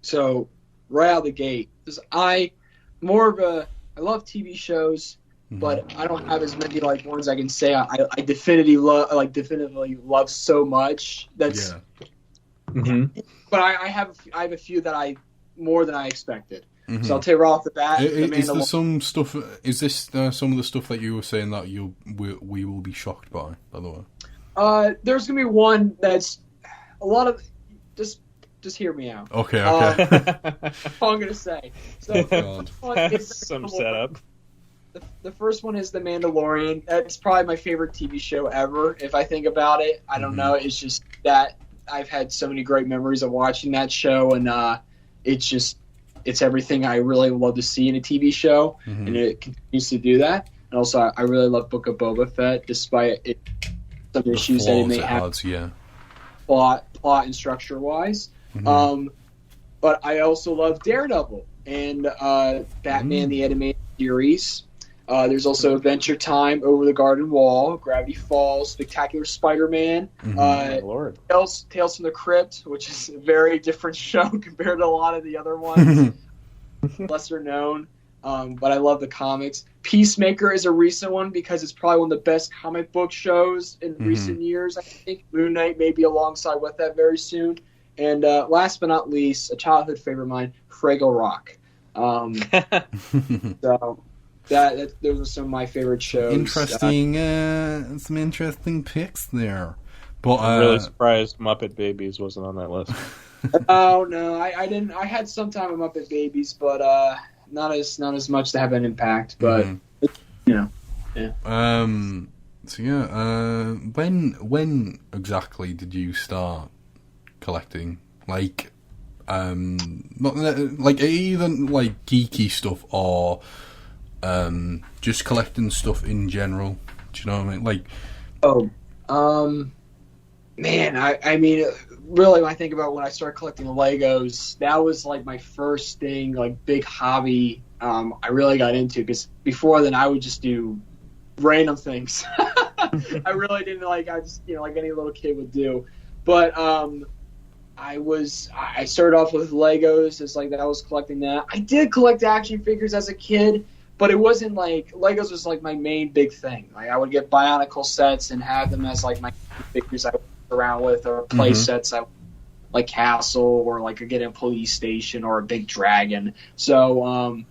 So, right out of the gate, because I love TV shows, but I don't have as many like ones I can say I definitively love so much. That's but I have a few that more than I expected. So I'll tell you right off the bat. Is there some stuff? Is this some of the stuff that you were saying that we will be shocked by the way? There's gonna be one that's a lot of just hear me out. Okay. That's all I'm gonna say. So some setup. The first one is The Mandalorian. That's probably my favorite TV show ever. If I think about it, I don't know. It's just that I've had so many great memories of watching that show, and it's everything I really love to see in a TV show, and it continues to do that. And also, I really love Book of Boba Fett, despite some issues that it may have, plot and structure wise. But I also love Daredevil and Batman the Animated Series. There's also Adventure Time, Over the Garden Wall, Gravity Falls, Spectacular Spider-Man, Tales from the Crypt, which is a very different show compared to a lot of the other ones, lesser known. But I love the comics. Peacemaker is a recent one because it's probably one of the best comic book shows in recent years. I think Moon Knight may be alongside with that very soon. And last but not least, a childhood favorite of mine, Fraggle Rock. So those are some of my favorite shows. Interesting, some interesting picks there. But I'm really surprised Muppet Babies wasn't on that list. Oh no, I didn't. I had some time with Muppet Babies, but not as much to have an impact. But yeah. So yeah, when exactly did you start collecting? Like, not like even like geeky stuff or just collecting stuff in general. Do you know what I mean? Like, man, I mean, really, when I think about when I started collecting Legos, that was like my first thing, like big hobby. I really got into, because before then I would just do random things. I really didn't like any little kid would do. But I started off with Legos. It's like that I was collecting that. I did collect action figures as a kid, but it wasn't like Legos was like my main big thing. Like I would get Bionicle sets and have them as like my figures I would play around with, or play sets like Castle, or like get a police station or a big dragon. So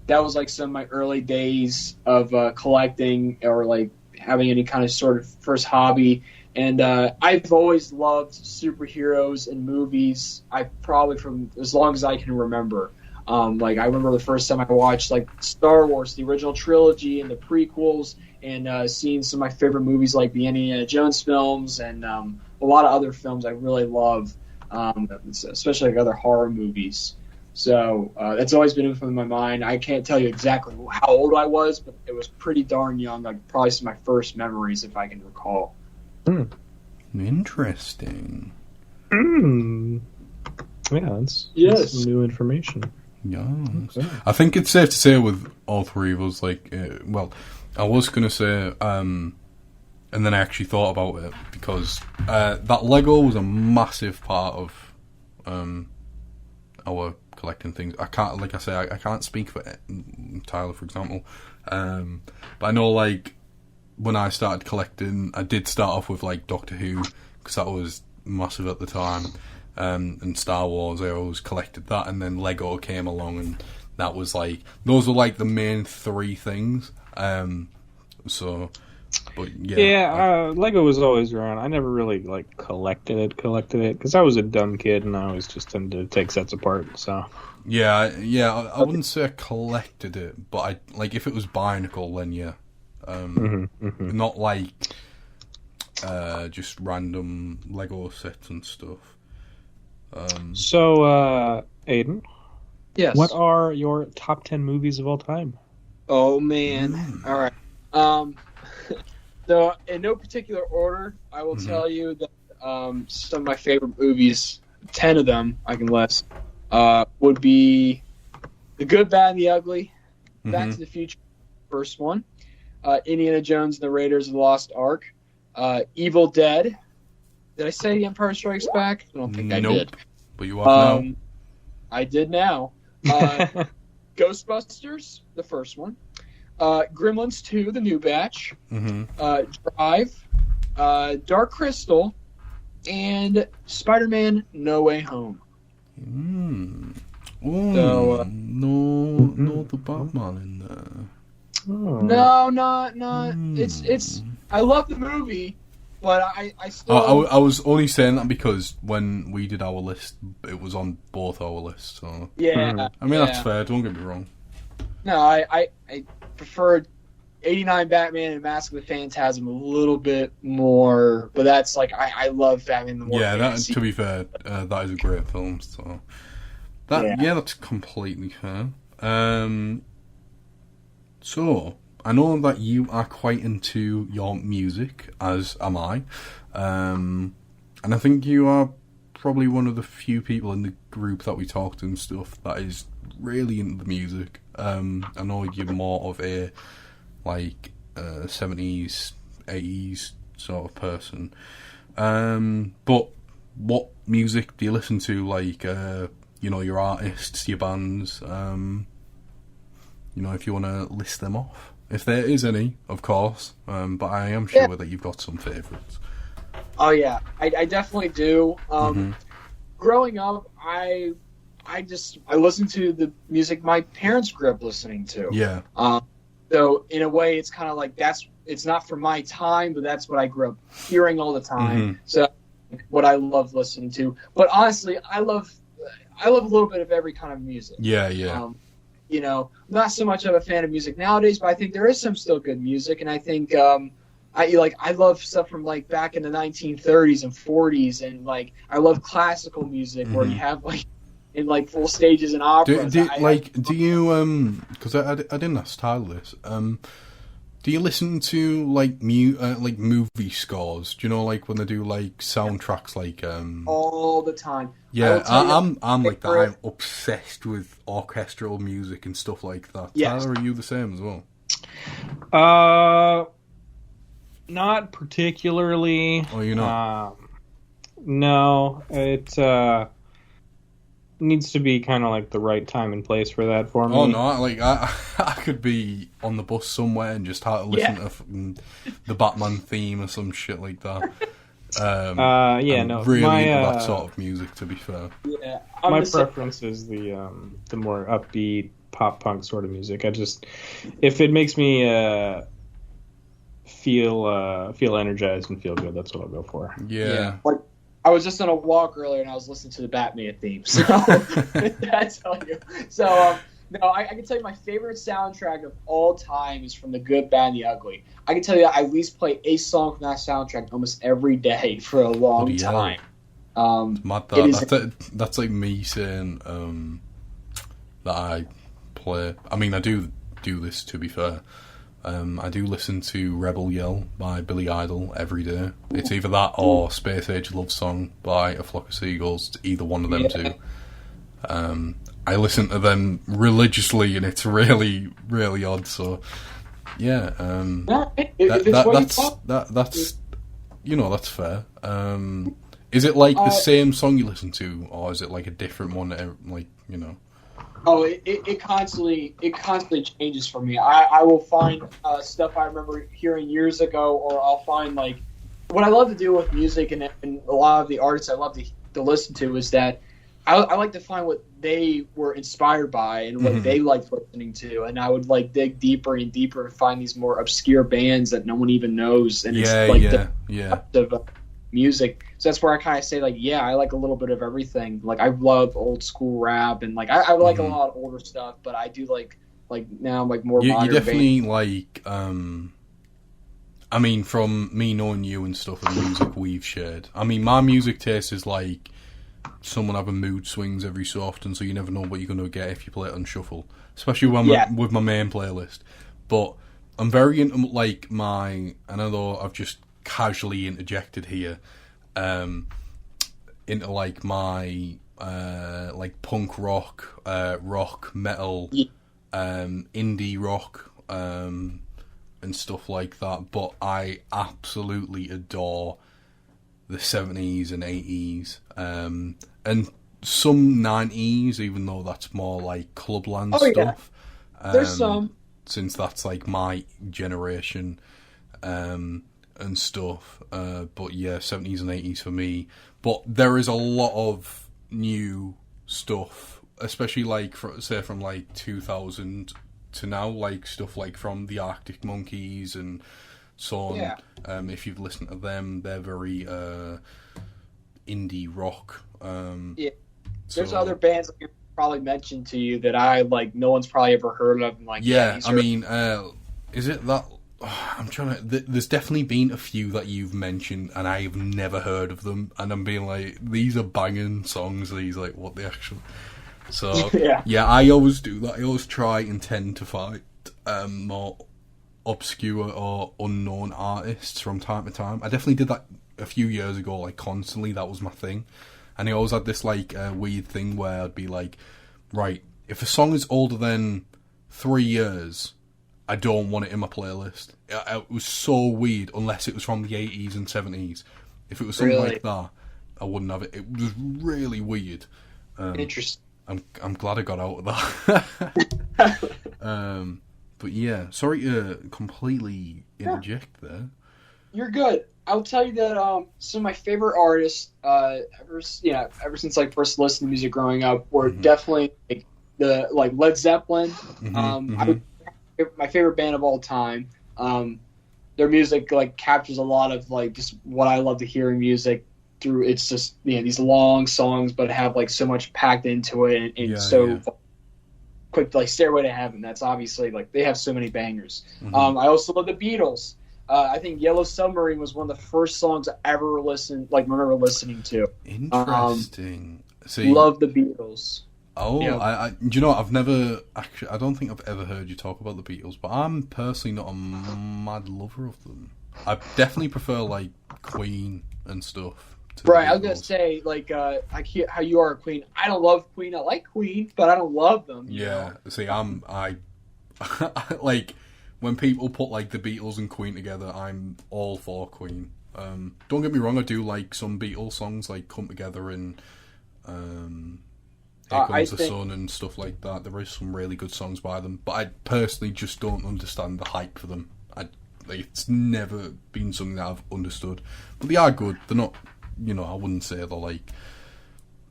that was like some of my early days of collecting, or like having any kind of sort of first hobby. And I've always loved superheroes and movies. I probably from as long as I can remember. Like I remember the first time I watched like Star Wars, the original trilogy and the prequels, and seeing some of my favorite movies like the Indiana Jones films, and a lot of other films I really love, especially like other horror movies. So that's always been in my mind. I can't tell you exactly how old I was, but it was pretty darn young. Like probably some of my first memories, if I can recall. Interesting. Yeah, that's some new information. Yes. I think it's safe to say with all three of us, like, I was going to say, and then I actually thought about it, because that Lego was a massive part of our collecting things. I can't, like I say, I can't speak for Tyler, for example, but I know, like, when I started collecting, I did start off with, like, Doctor Who, because that was massive at the time. And Star Wars, I always collected that, and then Lego came along, and that was like, those were like the main three things. So, but yeah. Yeah, Lego was always around. I never really like collected it because I was a dumb kid and I always just tended to take sets apart. So Yeah. I wouldn't say I collected it, but I like if it was Bionicle, then yeah. Not like just random Lego sets and stuff. So, Aydan, Yes. what are your top 10 movies of all time? Oh man! All right. So in no particular order, I will tell you that some of my favorite movies, 10 of them I can list, would be The Good, Bad, and the Ugly, Back to the Future, first one, Indiana Jones and the Raiders of the Lost Ark, Evil Dead. Did I say The Empire Strikes Back? I don't think I did. But you are now. I did now. Ghostbusters, the first one. Gremlins 2, the new batch. Drive. Dark Crystal. And Spider-Man No Way Home. No, the Batman in there. No, not. It's. I love the movie, but I still. I was only saying that because when we did our list, it was on both our lists. So yeah. I mean that's fair. Don't get me wrong. No, I preferred 89 Batman and Mask of the Phantasm a little bit more, but that's like I love Batman the more. Yeah, to be fair, that is a great film. So that's completely fair. So I know that you are quite into your music, as am I, and I think you are probably one of the few people in the group that we talk to and stuff that is really into the music. I know you're more of a 70s, 80s sort of person. But what music do you listen to? Like, your artists, your bands. If you want to list them off, if there is any, of course. But I am sure that you've got some favourites. Oh yeah, I definitely do. Growing up, I listened to the music my parents grew up listening to. Yeah. So in a way, it's kind of like it's not from my time, but that's what I grew up hearing all the time. So what I love listening to. But honestly, I love a little bit of every kind of music. Yeah. Not so much of a fan of music nowadays, but I think there is some still good music, and I think I love stuff from like back in the 1930s and 40s, and like I love classical music where you have like. In like full stages and operas. Do you because I didn't ask Tyler this. Do you listen to like movie scores? Do you know like when they do like soundtracks like all the time? Yeah, I'm like that. I'm obsessed with orchestral music and stuff like that. Yes. Tyler, are you the same as well? Not particularly. Oh, you're not. No, it needs to be kind of like the right time and place for that for me. Oh no, I could be on the bus somewhere and just have to listen to the Batman theme or some shit like that. I'm really into that sort of music, to be fair. Yeah, my preference is the more upbeat pop punk sort of music. If it makes me feel energized and feel good, that's what I'll go for. Yeah. Like, I was just on a walk earlier and I was listening to the Batman theme, so that's all you. So, I can tell you my favorite soundtrack of all time is from The Good, Bad, and the Ugly. I can tell you that I at least play a song from that soundtrack almost every day for a long time. That's like me saying that I play. I mean, I do this, to be fair. I do listen to Rebel Yell by Billy Idol every day. It's either that or Space Age Love Song by A Flock of Seagulls. Either one of them two. I listen to them religiously, and it's really, really odd. So, yeah, that's fair. Is it like the same song you listen to, or is it like a different one? Oh, it constantly changes for me. I will find stuff I remember hearing years ago, or I'll find like what I love to do with music and a lot of the artists I love to listen to is that I like to find what they were inspired by and what they liked listening to, and I would like dig deeper and deeper and find these more obscure bands that no one even knows, and it's like the music. So that's where I kind of say like, yeah, I like a little bit of everything. Like I love old school rap, and like I like a lot of older stuff, but I do like now like more modern. You definitely like. I mean, from me knowing you and stuff and the music we've shared, I mean, my music taste is like someone having mood swings every so often, so you never know what you're going to get if you play it on shuffle, especially when with my main playlist. But I'm very into like and I know I've just casually interjected here, into like my like punk rock, rock, metal, indie rock, and stuff like that, but I absolutely adore the 70s and 80s, and some 90s, even though that's more like clubland stuff. There's some. Since that's like my generation, and stuff. But yeah, 70s and 80s for me. But there is a lot of new stuff, especially like, say, from like 2000 to now, like stuff like from the Arctic Monkeys and so on. Yeah. If you've listened to them, they're very indie rock. There's other bands I could probably mention to you that I like. No one's probably ever heard of. Like, I mean, is it that? I'm trying to. There's definitely been a few that you've mentioned, and I've never heard of them. And I'm being like, these are banging songs. These like what the actual. So yeah, I always do that. I always try and tend to find more obscure or unknown artists from time to time. I definitely did that a few years ago, like constantly. That was my thing, and I always had this like weird thing where I'd be like, right, if a song is older than 3 years, I don't want it in my playlist. It was so weird, unless it was from the 80s and 70s. If it was something like that, I wouldn't have it. It was really weird. Interesting. I'm glad I got out of that. But yeah, sorry to completely interject there. You're good. I'll tell you that some of my favorite artists, ever since like first listening to music growing up, were definitely like Led Zeppelin. My favorite band of all time. Their music like captures a lot of like just what I love to hear in music. Through it's just these long songs, but have like so much packed into it, and quick, like Stairway to Heaven. That's obviously like they have so many bangers. I also love the Beatles. I think Yellow Submarine was one of the first songs I ever remember listening to. Interesting. Love the Beatles. Oh, yeah. Do you know what? I don't think I've ever heard you talk about the Beatles, but I'm personally not a mad lover of them. I definitely prefer like Queen and stuff. Right, I was gonna say like how you are a Queen. I don't love Queen. I like Queen, but I don't love them. Yeah, see, I like when people put like the Beatles and Queen together. I'm all for Queen. Don't get me wrong, I do like some Beatles songs like "Come Together" and "Here Comes the Sun" and stuff like that. There is some really good songs by them, but I personally just don't understand the hype for them. It's never been something that I've understood, but they are good. They're not. I wouldn't say they're like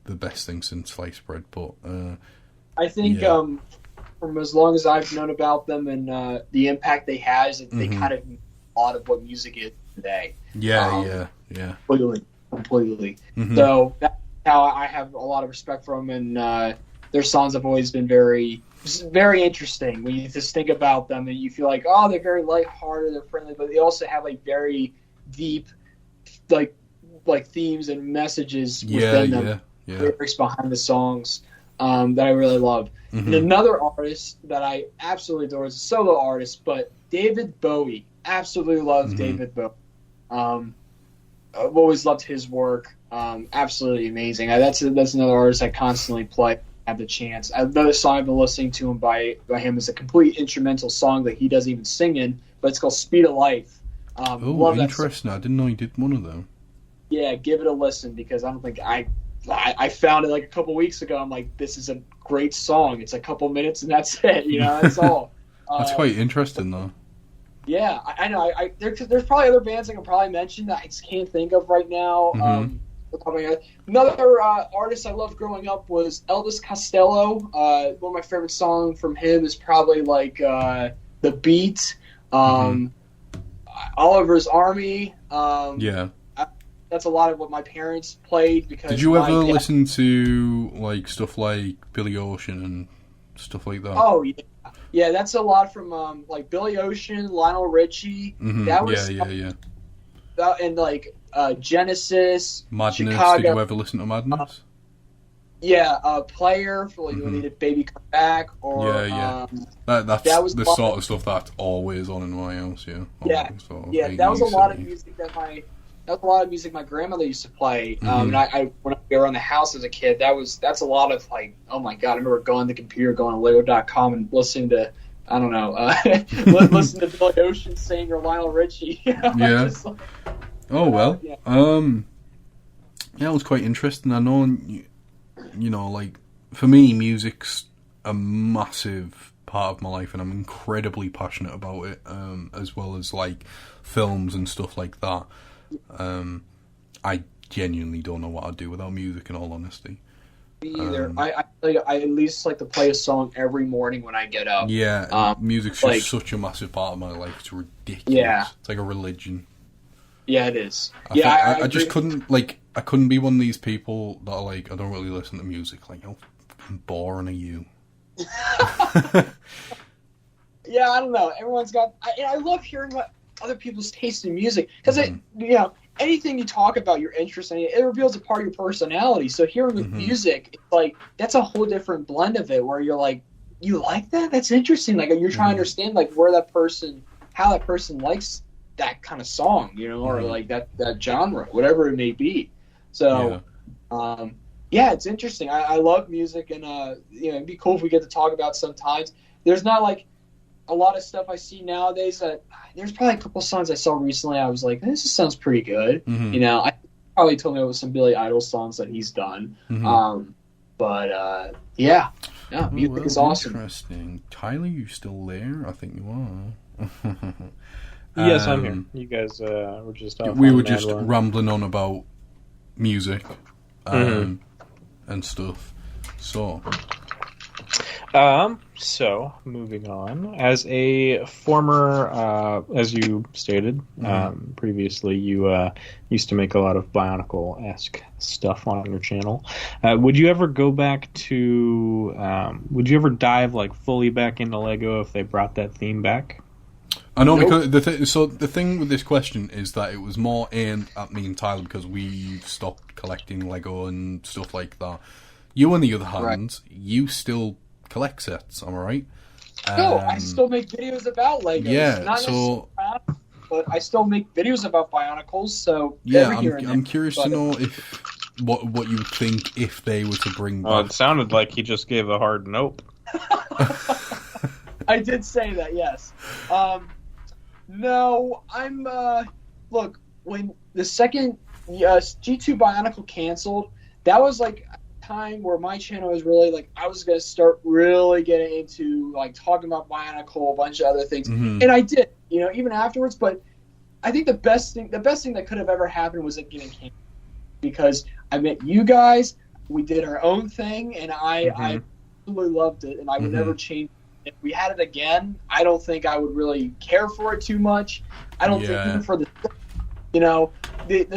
the best thing since sliced bread, but I think from as long as I've known about them and the impact they has, they kind of a lot of what music is today. Yeah. Completely. So that's how I have a lot of respect for them, and their songs have always been very interesting. When you just think about them, and you feel like, oh, they're very lighthearted, they're friendly, but they also have like very deep, like themes and messages within them, lyrics behind the songs that I really love. And another artist that I absolutely adore is a solo artist, but David Bowie. Absolutely love David Bowie. I've always loved his work. Absolutely amazing. That's another artist I constantly play. Have the chance. Another song I've been listening to him by him is a complete instrumental song that he doesn't even sing in, but it's called "Speed of Life." Oh, interesting! I didn't know he did one of them. Yeah, give it a listen because I don't think I found it like a couple weeks ago. I'm like, this is a great song. It's a couple minutes and that's it. That's all. That's quite interesting, though. Yeah, I know. There's probably other bands I can probably mention that I just can't think of right now. Another artist I loved growing up was Elvis Costello. One of my favorite songs from him is probably like "The Beat," Oliver's Army. That's a lot of what my parents played. Because did you ever listen to like stuff like Billy Ocean and stuff like that? Oh yeah, that's a lot from like Billy Ocean, Lionel Richie. That was and like Genesis, Madness. Chicago. Did you ever listen to Madness? Player for like when they did Baby Come Back, or that's that was the sort of stuff that's always on in my house. That was a lot of music my grandmother used to play. And I when I go around the house as a kid, that's a lot of like, oh my god, I remember going to the computer, going to Lego.com and listening to, I don't know, listen to Billy Ocean sing or Lionel Richie. It was quite interesting. I know, you know, like, for me, music's a massive part of my life, and I'm incredibly passionate about it, as well as, like, films and stuff like that. I genuinely don't know what I'd do without music, in all honesty. Me either. I at least like to play a song every morning when I get up. Yeah, music's just such a massive part of my life. It's ridiculous. Yeah. It's like a religion. Yeah, it is. I just couldn't, like, I couldn't be one of these people that are like, I don't really listen to music. Like, how boring are you? Yeah, I don't know. Everyone's got... I love hearing what other people's taste in music. Because, anything you talk about, your interest in it reveals a part of your personality. So hearing with music, it's like, that's a whole different blend of it, where you're like, you like that? That's interesting. Like, you're trying to understand, like, how that person likes that kind of song, or like that genre, whatever it may be. So, it's interesting. I love music, and it'd be cool if we get to talk about sometimes. There's not like a lot of stuff I see nowadays that there's probably a couple songs I saw recently. I was like, this sounds pretty good. I probably told me it was some Billy Idol songs that he's done. Music is awesome. Interesting. Tyler, you still there? I think you are. Yes, I'm here. You guys were just off. We were just rambling on about music and stuff. So, moving on. As a former, as you stated previously, you used to make a lot of Bionicle-esque stuff on your channel. Would you ever go back to... would you ever dive like fully back into Lego if they brought that theme back? I know, because the thing with this question is that it was more aimed at me and Tyler because we've stopped collecting Lego and stuff like that. You, on the other hand, you still collect sets, am I right? No, I still make videos about Legos. Yeah, but I still make videos about Bionicles, so... Yeah, I'm curious to know what you would think if they were to bring back... Well, it sounded like he just gave a hard nope. I did say that, yes. No, I'm... look, when the second G2 Bionicle canceled, that was like a time where my channel was really like, I was going to start really getting into like talking about Bionicle, a bunch of other things. And I did, even afterwards, but I think the best thing that could have ever happened was it getting canceled. Because I met you guys, we did our own thing, and I absolutely loved it, and I would never change. If we had it again, I don't think I would really care for it too much. I don't think even for the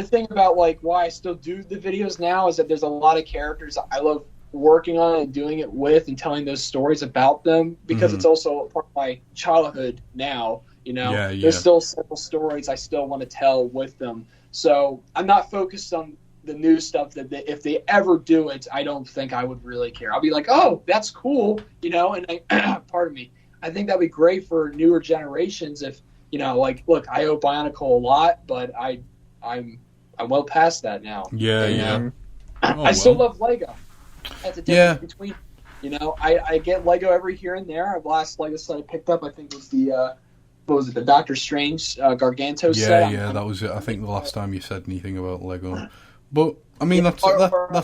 thing about like why I still do the videos now is that there's a lot of characters I love working on and doing it with and telling those stories about them, because it's also part of my childhood now. There's still several stories I still want to tell with them. So I'm not focused on the new stuff that if they ever do it, I don't think I would really care. I'll be like, oh, that's cool, and pardon me. I think that'd be great for newer generations if, like, look, I owe Bionicle a lot, but I'm well past that now. I still love Lego. That's a difference between, I get Lego every here and there. The last Lego set I picked up, I think, was the the Doctor Strange Garganto set? That was it. I think the last time you said anything about Lego. But, I mean, that's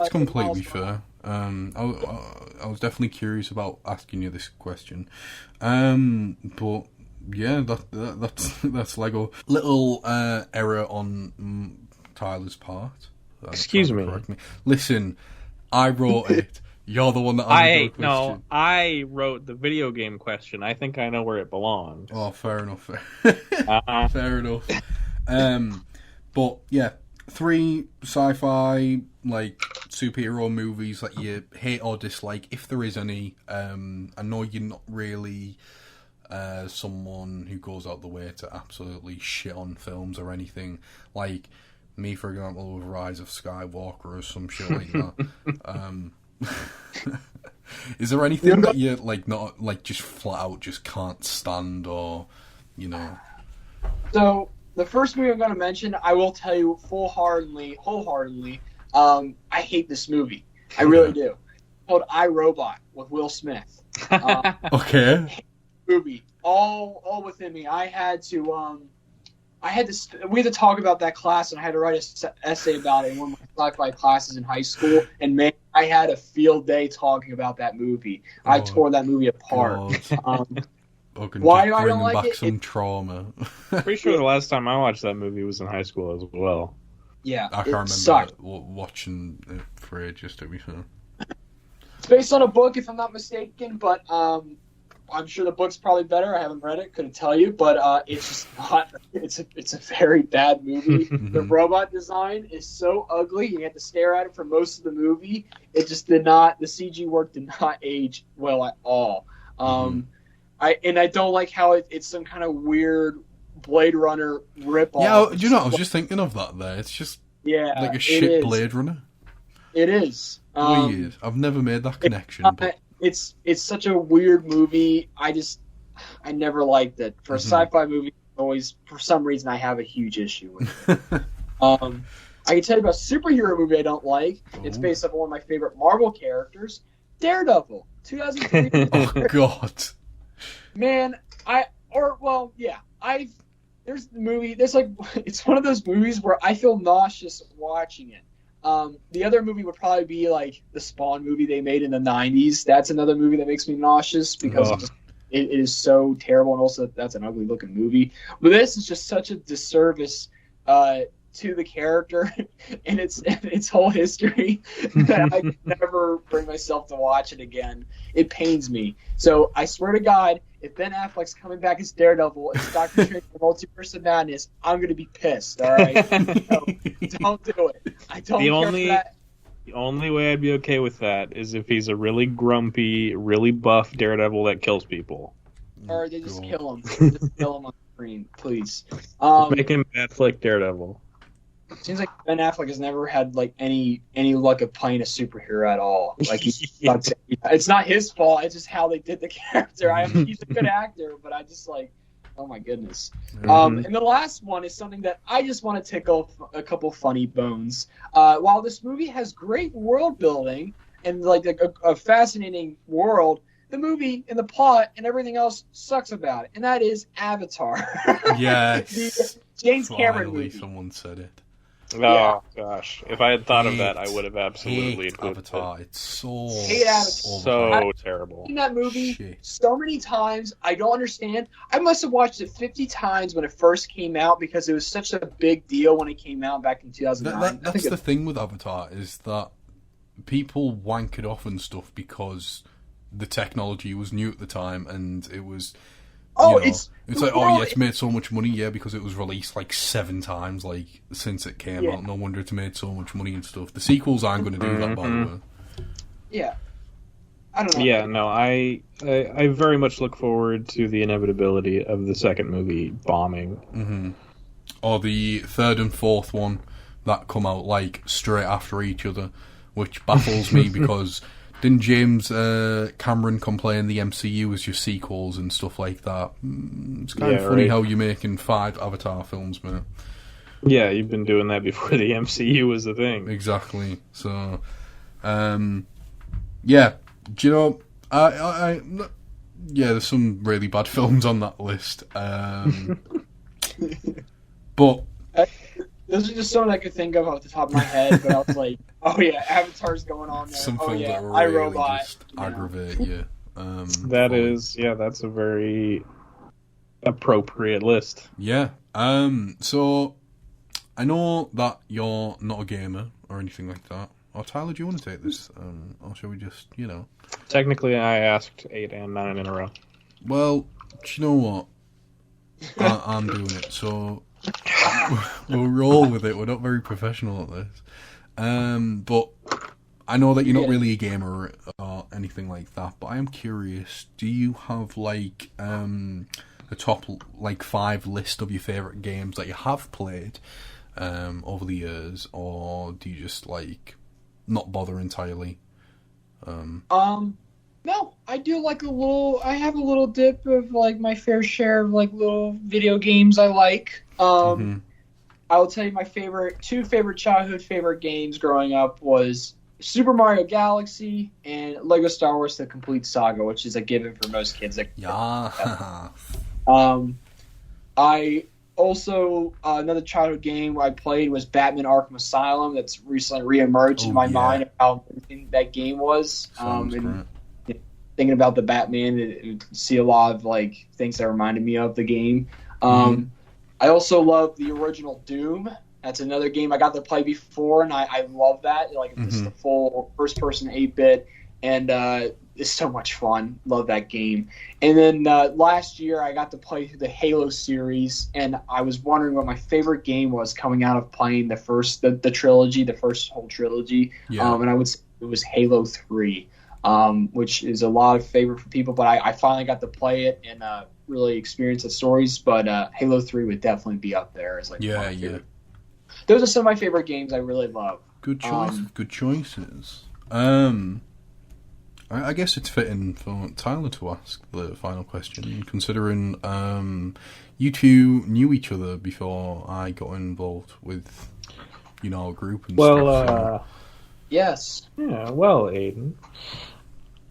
completely fair. I was definitely curious about asking you this question. But, yeah, that's Lego. Little error on Tyler's part. Excuse me. Correct me. Listen, I wrote it. You're the one that asked the question. I wrote the video game question. I think I know where it belongs. Oh, fair enough. Fair enough. But yeah, 3 sci-fi like superhero movies that you hate or dislike, if there is any. I know you're not really someone who goes out the way to absolutely shit on films or anything. Like me, for example, with Rise of Skywalker or some shit like that. Is there anything that you like not like just flat out just can't stand, or you know? So the first movie I'm going to mention, I will tell you wholeheartedly, I hate this movie. I really do. It's called I, Robot with Will Smith. Okay. Movie all within me. We had to talk about that class, and I had to write an essay about it in one of my sci-fi classes in high school. And man, I had a field day talking about that movie. I tore that movie apart. Why do I don't like it? Some trauma. Pretty sure the last time I watched that movie was in high school as well. Yeah, I can't remember watching it for ages, to be fair. It's based on a book, if I'm not mistaken, but I'm sure the book's probably better. I haven't read it, couldn't tell you, but it's just not. It's a very bad movie. The robot design is so ugly. You have to stare at it for most of the movie. It just did not. The CG work did not age well at all. I don't like how it's some kind of weird Blade Runner ripoff. Yeah, you know, I was just thinking of that there. It's just like a shit Blade Runner. It is. Weird. I've never made that connection. But... It's such a weird movie. I never liked it. For a sci-fi movie, always, for some reason, I have a huge issue with it. I can tell you about a superhero movie I don't like. It's based off one of my favorite Marvel characters, Daredevil, 2003. Oh, God. Man, there's the movie. It's one of those movies where I feel nauseous watching it. The other movie would probably be like the Spawn movie they made in the 90s. That's another movie that makes me nauseous because it is so terrible, and also that's an ugly looking movie. But this is just such a disservice to the character and its whole history that I can never bring myself to watch it again. It pains me. So I swear to God, if Ben Affleck's coming back as Daredevil, it's Doctor Strange the Multiverse of Madness, I'm going to be pissed, all right? So, don't do it. I don't care for that. The only way I'd be okay with that is if he's a really grumpy, really buff Daredevil that kills people. Or they just kill him. Just kill him on the screen, please. Make him Affleck Daredevil. Seems like Ben Affleck has never had like any luck of playing a superhero at all. Like it's not his fault. It's just how they did the character. He's a good actor, but I just like, oh my goodness. And the last one is something that I just want to tickle a couple funny bones. While this movie has great world building and like a fascinating world, the movie and the plot and everything else sucks about it, and that is Avatar. Yes. The James Cameron movie. Someone said it. Oh gosh! If I had thought of that, I would have absolutely included Avatar. It's so terrible. I've seen that movie so many times. I don't understand. I must have watched it 50 times when it first came out because it was such a big deal when it came out back in 2009. That's the thing with Avatar is that people wank it off and stuff because the technology was new at the time and it was. It's made so much money, because it was released like 7 times, like since it came out. No wonder it's made so much money and stuff. The sequels aren't going to do that, by the way. Yeah, I don't know. Yeah, no, I very much look forward to the inevitability of the second movie bombing, or the third and fourth one that come out like straight after each other, which baffles me because. Didn't James Cameron complain the MCU was your sequels and stuff like that? It's kind of funny how you're making 5 Avatar films, man. Yeah, you've been doing that before the MCU was a thing. Exactly. So, yeah. Do you know, there's some really bad films on that list. But... Those are just some I could think of off the top of my head, but I was like, oh yeah, Avatar's going on there. Some films that really iRobot, just aggravate you. That's a very appropriate list. Yeah. So, I know that you're not a gamer or anything like that. Or Tyler, do you want to take this? Or shall we just, Technically, I asked 8 and 9 in a row. Well, do you know what? I'm doing it, so we'll roll with it. We're not very professional at this. But I know that you're not really a gamer or anything like that, but I am curious, do you have, like, a top, like, 5 list of your favourite games that you have played over the years, or do you just, like, not bother entirely? No, I do like I have a little dip of, like, my fair share of, like, little video games I like. I will tell you my two favorite childhood favorite games growing up was Super Mario Galaxy and Lego Star Wars: The Complete Saga, which is a given for most kids. Yeah. I also another childhood game I played was Batman: Arkham Asylum. That's recently reemerged in my mind of how amazing that game was. And thinking about the Batman, it see a lot of like things that reminded me of the game. I also love the original Doom. That's another game I got to play before, and I love that. Like, it's the full first-person 8-bit, and it's so much fun. Love that game. And then last year, I got to play the Halo series, and I was wondering what my favorite game was coming out of playing the trilogy, the first whole trilogy. Yeah. And I would say it was Halo 3, which is a lot of favorite for people, but I finally got to play it and really experience the stories. But Halo 3 would definitely be up there as like my favorite. Those are some of my favorite games I really love. Good choices. I guess it's fitting for Tyler to ask the final question, considering you two knew each other before I got involved with, a group and stuff. So. Yes. Yeah. Well, Aydan,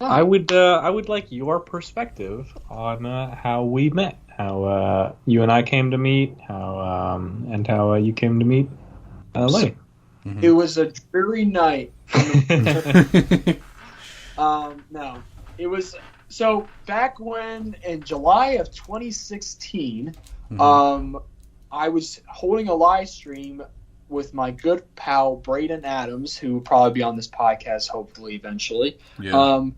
I would like your perspective on how we met, how you and I came to meet, how you came to meet Lay. It was a dreary night. No, it was so back when in July of 2016, I was holding a live stream with my good pal Braden Adams, who will probably be on this podcast hopefully eventually. Yeah.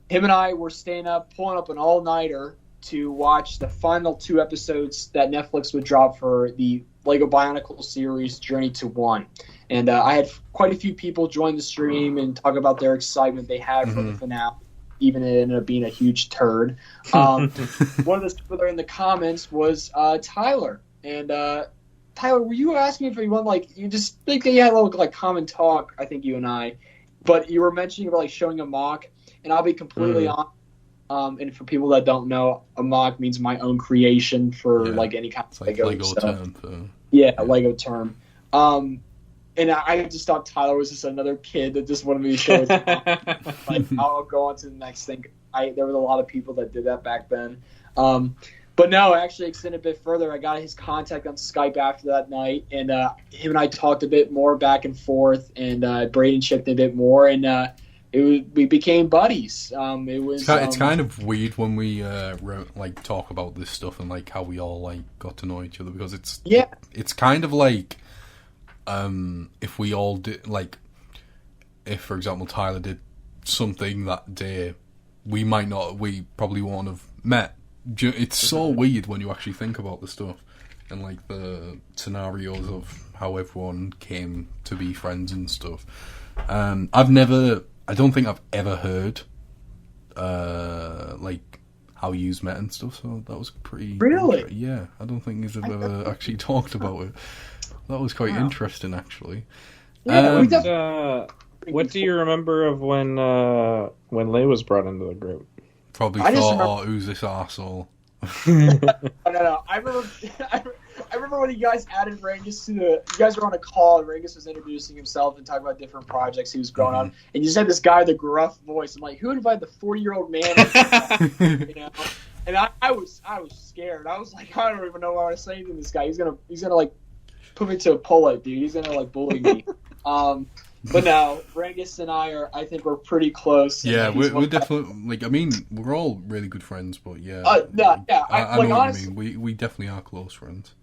Him and I were staying up, pulling up an all-nighter to watch the final 2 episodes that Netflix would drop for the Lego Bionicle series Journey to One. And I had quite a few people join the stream and talk about their excitement they had for the finale, even it ended up being a huge turd. One of the people there in the comments was Tyler. And Tyler, were you asking if anyone, like, you just think that you had a little, like, common talk, I think you and I, but you were mentioning about, like, showing a mock, and I'll be completely honest. And for people that don't know, a mock means my own creation for like any kind of Lego stuff. Term. Lego term. And I just thought Tyler was just another kid that just wanted me to show his like, I'll go on to the next thing. There was a lot of people that did that back then. But no, I actually extended a bit further. I got his contact on Skype after that night, and him and I talked a bit more back and forth, and Braden chipped in a bit more, and we became buddies. It's kind of weird when we talk about this stuff and like how we all like got to know each other, because it's kind of like if we all did, like, if for example Tyler did something that day, we probably won't have met. It's so weird when you actually think about the stuff and like the scenarios of how everyone came to be friends and stuff. I don't think I've ever heard like how yous met and stuff, so that was pretty... Really? Yeah, I don't think you've ever actually talked about it. That was quite interesting, actually. Yeah, what do you remember of when Lay was brought into the group? Probably thought, who's this arsehole? No. I remember when you guys added Rangus to you guys were on a call and Rangus was introducing himself and talking about different projects he was going on, and you said this guy with the gruff voice. I'm like, who invited the 40-year-old man? And I was scared. I was like, I don't even know what to say to this guy. He's gonna like put me to a pullout, dude. He's gonna like bully me. But no, Rangus and I think we're pretty close. Yeah, we're definitely, like, I mean, we're all really good friends, but yeah. I know honestly, what you mean. We definitely are close friends.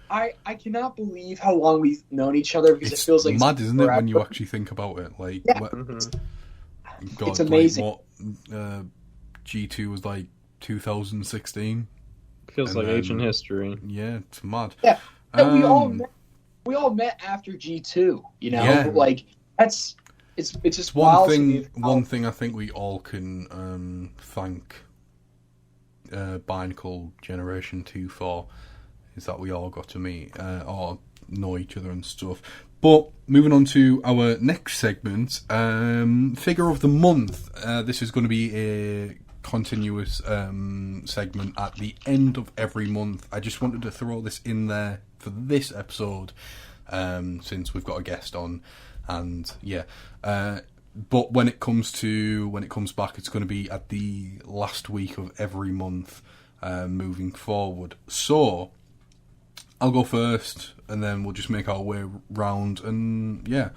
I cannot believe how long we've known each other because it feels like it's mad, isn't it, when you actually think about it? Like, yeah. God, it's amazing. Like what G2 was like 2016. Feels like ancient history. Yeah, it's mad. Yeah, we all met after G2. You know, yeah. like it's just wild. One thing I think we all can thank Binacle Generation 2 for is that we all got to meet or know each other and stuff. But moving on to our next segment, Figure of the Month. This is going to be a continuous segment at the end of every month. I just wanted to throw this in there for this episode since we've got a guest on, and yeah. But when it comes back, it's going to be at the last week of every month moving forward. So I'll go first, and then we'll just make our way round, and yeah.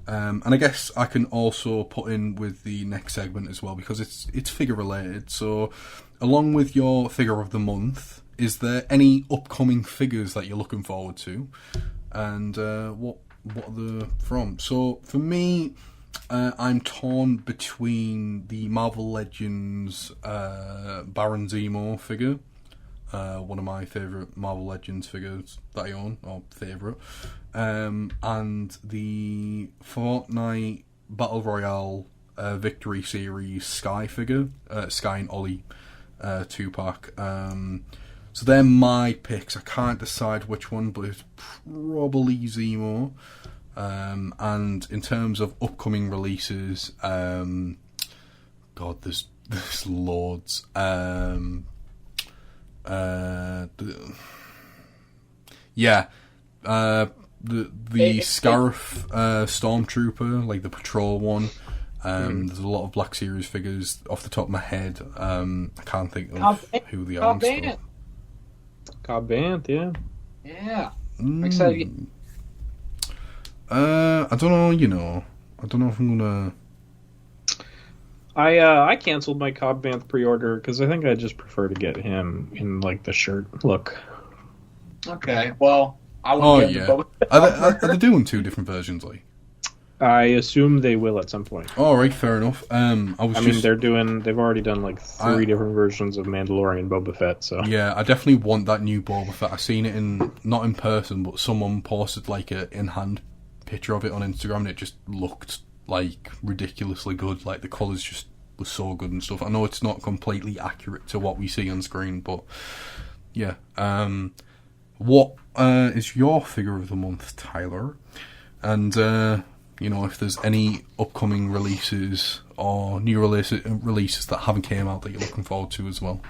And I guess I can also put in with the next segment as well, because it's figure related. So, along with your figure of the month, is there any upcoming figures that you're looking forward to, and what are they from? So for me, I'm torn between the Marvel Legends Baron Zemo figure. One of my favourite Marvel Legends figures that I own, or favourite, and the Fortnite Battle Royale Victory Series Sky figure, Sky and Ollie 2-pack. So they're my picks. I can't decide which one, but it's probably Zemo. And in terms of upcoming releases, God, there's loads. The Scarif Stormtrooper, like the patrol one. There's a lot of Black Series figures off the top of my head. I can't think of who they are. Cobb Vanth, yeah. Yeah. I'm excited. I don't know. I don't know if I'm gonna. I canceled my Cobb Vanth pre-order because I think I just prefer to get him in like the shirt look. Okay, well, I will get the Are they doing two different versions, like? I assume they will at some point. All right, fair enough. They've already done like three different versions of Mandalorian Boba Fett. So yeah, I definitely want that new Boba Fett. I've seen it not in person, but someone posted like a in-hand picture of it on Instagram, and it just looked like ridiculously good. Like the colours just was so good and stuff. I know it's not completely accurate to what we see on screen, but yeah. What is your figure of the month, Tyler? And if there's any upcoming releases or new releases that haven't came out that you're looking forward to as well.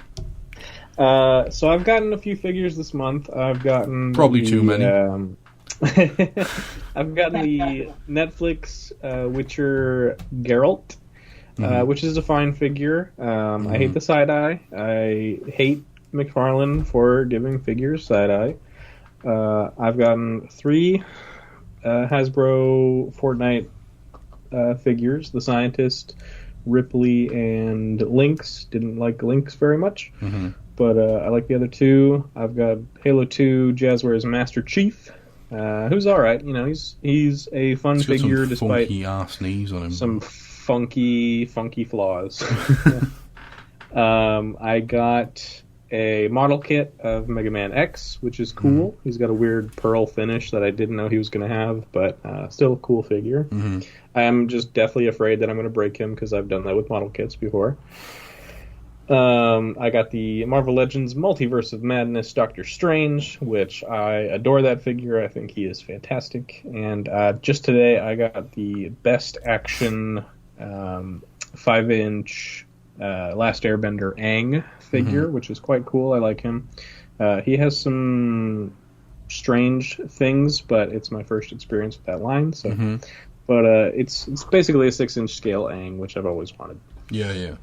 So I've gotten a few figures this month. I've gotten probably too many. I've gotten the Netflix Witcher Geralt, which is a fine figure. I hate the side-eye. I hate McFarlane for giving figures side-eye. I've gotten 3 Hasbro Fortnite figures. The Scientist, Ripley, and Lynx. Didn't like Lynx very much, but I like the other 2. I've got Halo 2 Jazzwares Master Chief, who's alright. He's a fun figure despite funky ass knees on him. Some funky flaws. I got a model kit of Mega Man X, which is cool. He's got a weird pearl finish that I didn't know he was going to have, but still a cool figure. I'm just deathly afraid that I'm going to break him because I've done that with model kits before. I got the Marvel Legends Multiverse of Madness Doctor Strange, which I adore that figure. I think he is fantastic. And just today I got the Best Action 5-inch Last Airbender Aang figure, which is quite cool. I like him. He has some strange things, but it's my first experience with that line. So, but it's basically a 6-inch scale Aang, which I've always wanted. Yeah.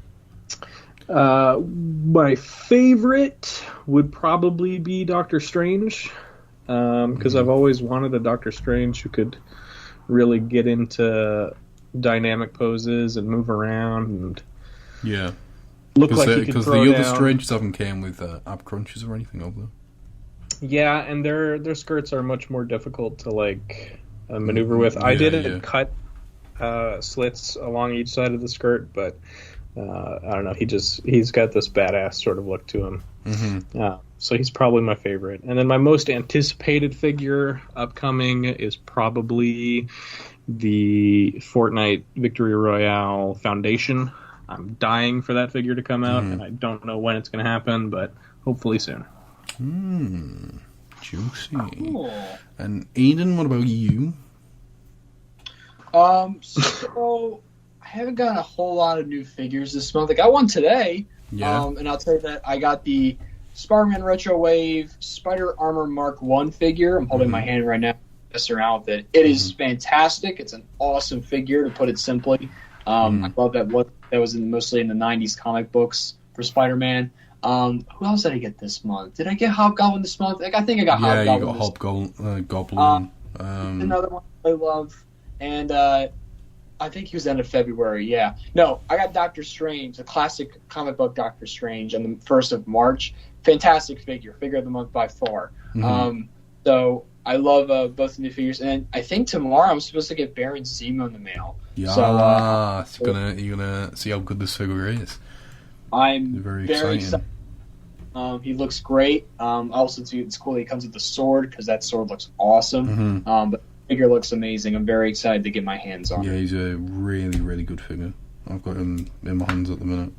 My favorite would probably be Doctor Strange, because I've always wanted a Doctor Strange who could really get into dynamic poses and move around and look like he could throw the other Stranges haven't came with ab crunches or anything, have they? Yeah, and their skirts are much more difficult to maneuver with. I didn't cut slits along each side of the skirt, but I don't know. He's got this badass sort of look to him. Mm-hmm. So he's probably my favorite. And then my most anticipated figure upcoming is probably the Fortnite Victory Royale Foundation. I'm dying for that figure to come out, and I don't know when it's going to happen, but hopefully soon. Juicy. Cool. And Aydan, what about you? So I haven't gotten a whole lot of new figures this month. I got one today. Yeah. And I'll tell you that I got the Spider-Man Retro Wave Spider Armor Mark 1 figure. I'm holding my hand right now, messing around with it. It is fantastic. It's an awesome figure, to put it simply. I love that was mostly in the 90s comic books for Spider-Man. Who else did I get this month? Did I get Hobgoblin this month? I think I got Hobgoblin. Yeah, you got Hobgoblin. Another one I love. And I think he was end of February, yeah. No, I got Doctor Strange, the classic comic book Doctor Strange, on the 1st of March. Fantastic figure of the month by far. So I love both the new figures. And I think tomorrow I'm supposed to get Baron Zemo in the mail. Yeah, so, you're gonna see how good this figure is. I'm very excited. He looks great. Also, it's cool that he comes with the sword, because that sword looks awesome. But the figure looks amazing. I'm very excited to get my hands on it. Yeah, he's a really, really good figure. I've got him in my hands at the minute.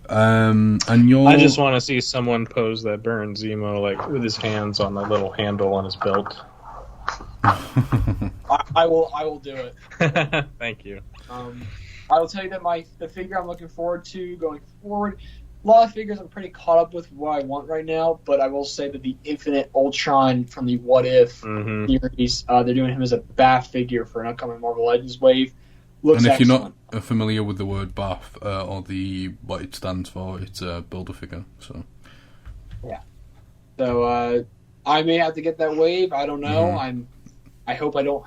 I just want to see someone pose that Baron Zemo with his hands on the little handle on his belt. I will do it. Thank you. I will tell you that the figure I'm looking forward to going forward, a lot of figures I'm pretty caught up with what I want right now, but I will say that the Infinite Ultron from the What If series, they're doing him as a BAF figure for an upcoming Marvel Legends wave. Looks excellent. You're not familiar with the word BAF or what it stands for, it's a Build-A-Figure. So yeah. So I may have to get that wave. I don't know. I hope I don't.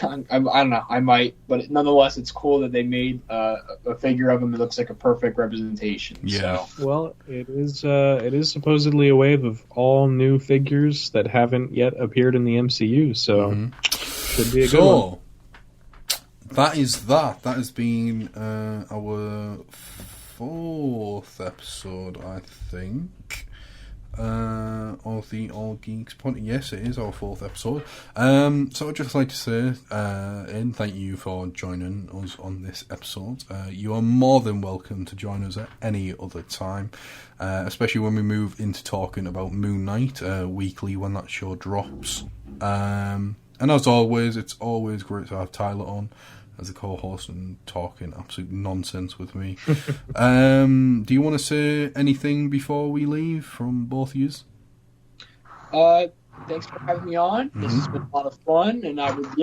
I don't know. I might, but nonetheless, it's cool that they made a figure of him that looks like a perfect representation. Yeah. So. Well, it is supposedly a wave of all new figures that haven't yet appeared in the MCU. So should be a good one. That is that. That has been our 4th episode, I think. Of the All Geeks Podcast. Yes, it is our 4th episode. So I'd just like to say, Ian, thank you for joining us on this episode. You are more than welcome to join us at any other time, especially when we move into talking about Moon Knight weekly when that show drops. And as always, it's always great to have Tyler on as a co-host and talking absolute nonsense with me. Do you want to say anything before we leave from both of you? Thanks for having me on. This has been a lot of fun, and I would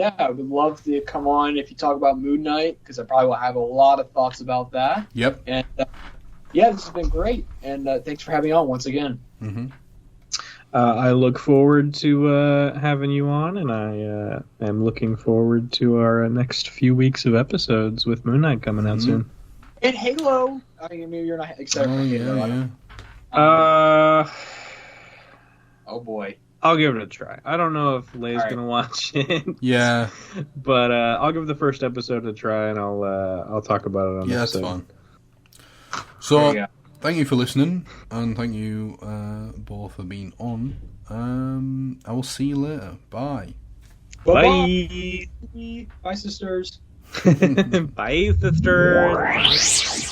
love to come on if you talk about Moon Knight, because I probably will have a lot of thoughts about that. Yep. And this has been great, and thanks for having me on once again. I look forward to having you on, and I am looking forward to our next few weeks of episodes with Moon Knight coming out soon. And Halo. I mean, maybe you're not excited for Halo. Yeah. Oh boy. I'll give it a try. I don't know if Leigh's gonna watch it. Yeah. But I'll give the first episode a try, and I'll talk about it on the episode. Yeah, that's fine. So. Thank you for listening, and thank you both for being on. I will see you later. Bye. Bye. Bye, sisters. Bye, sisters.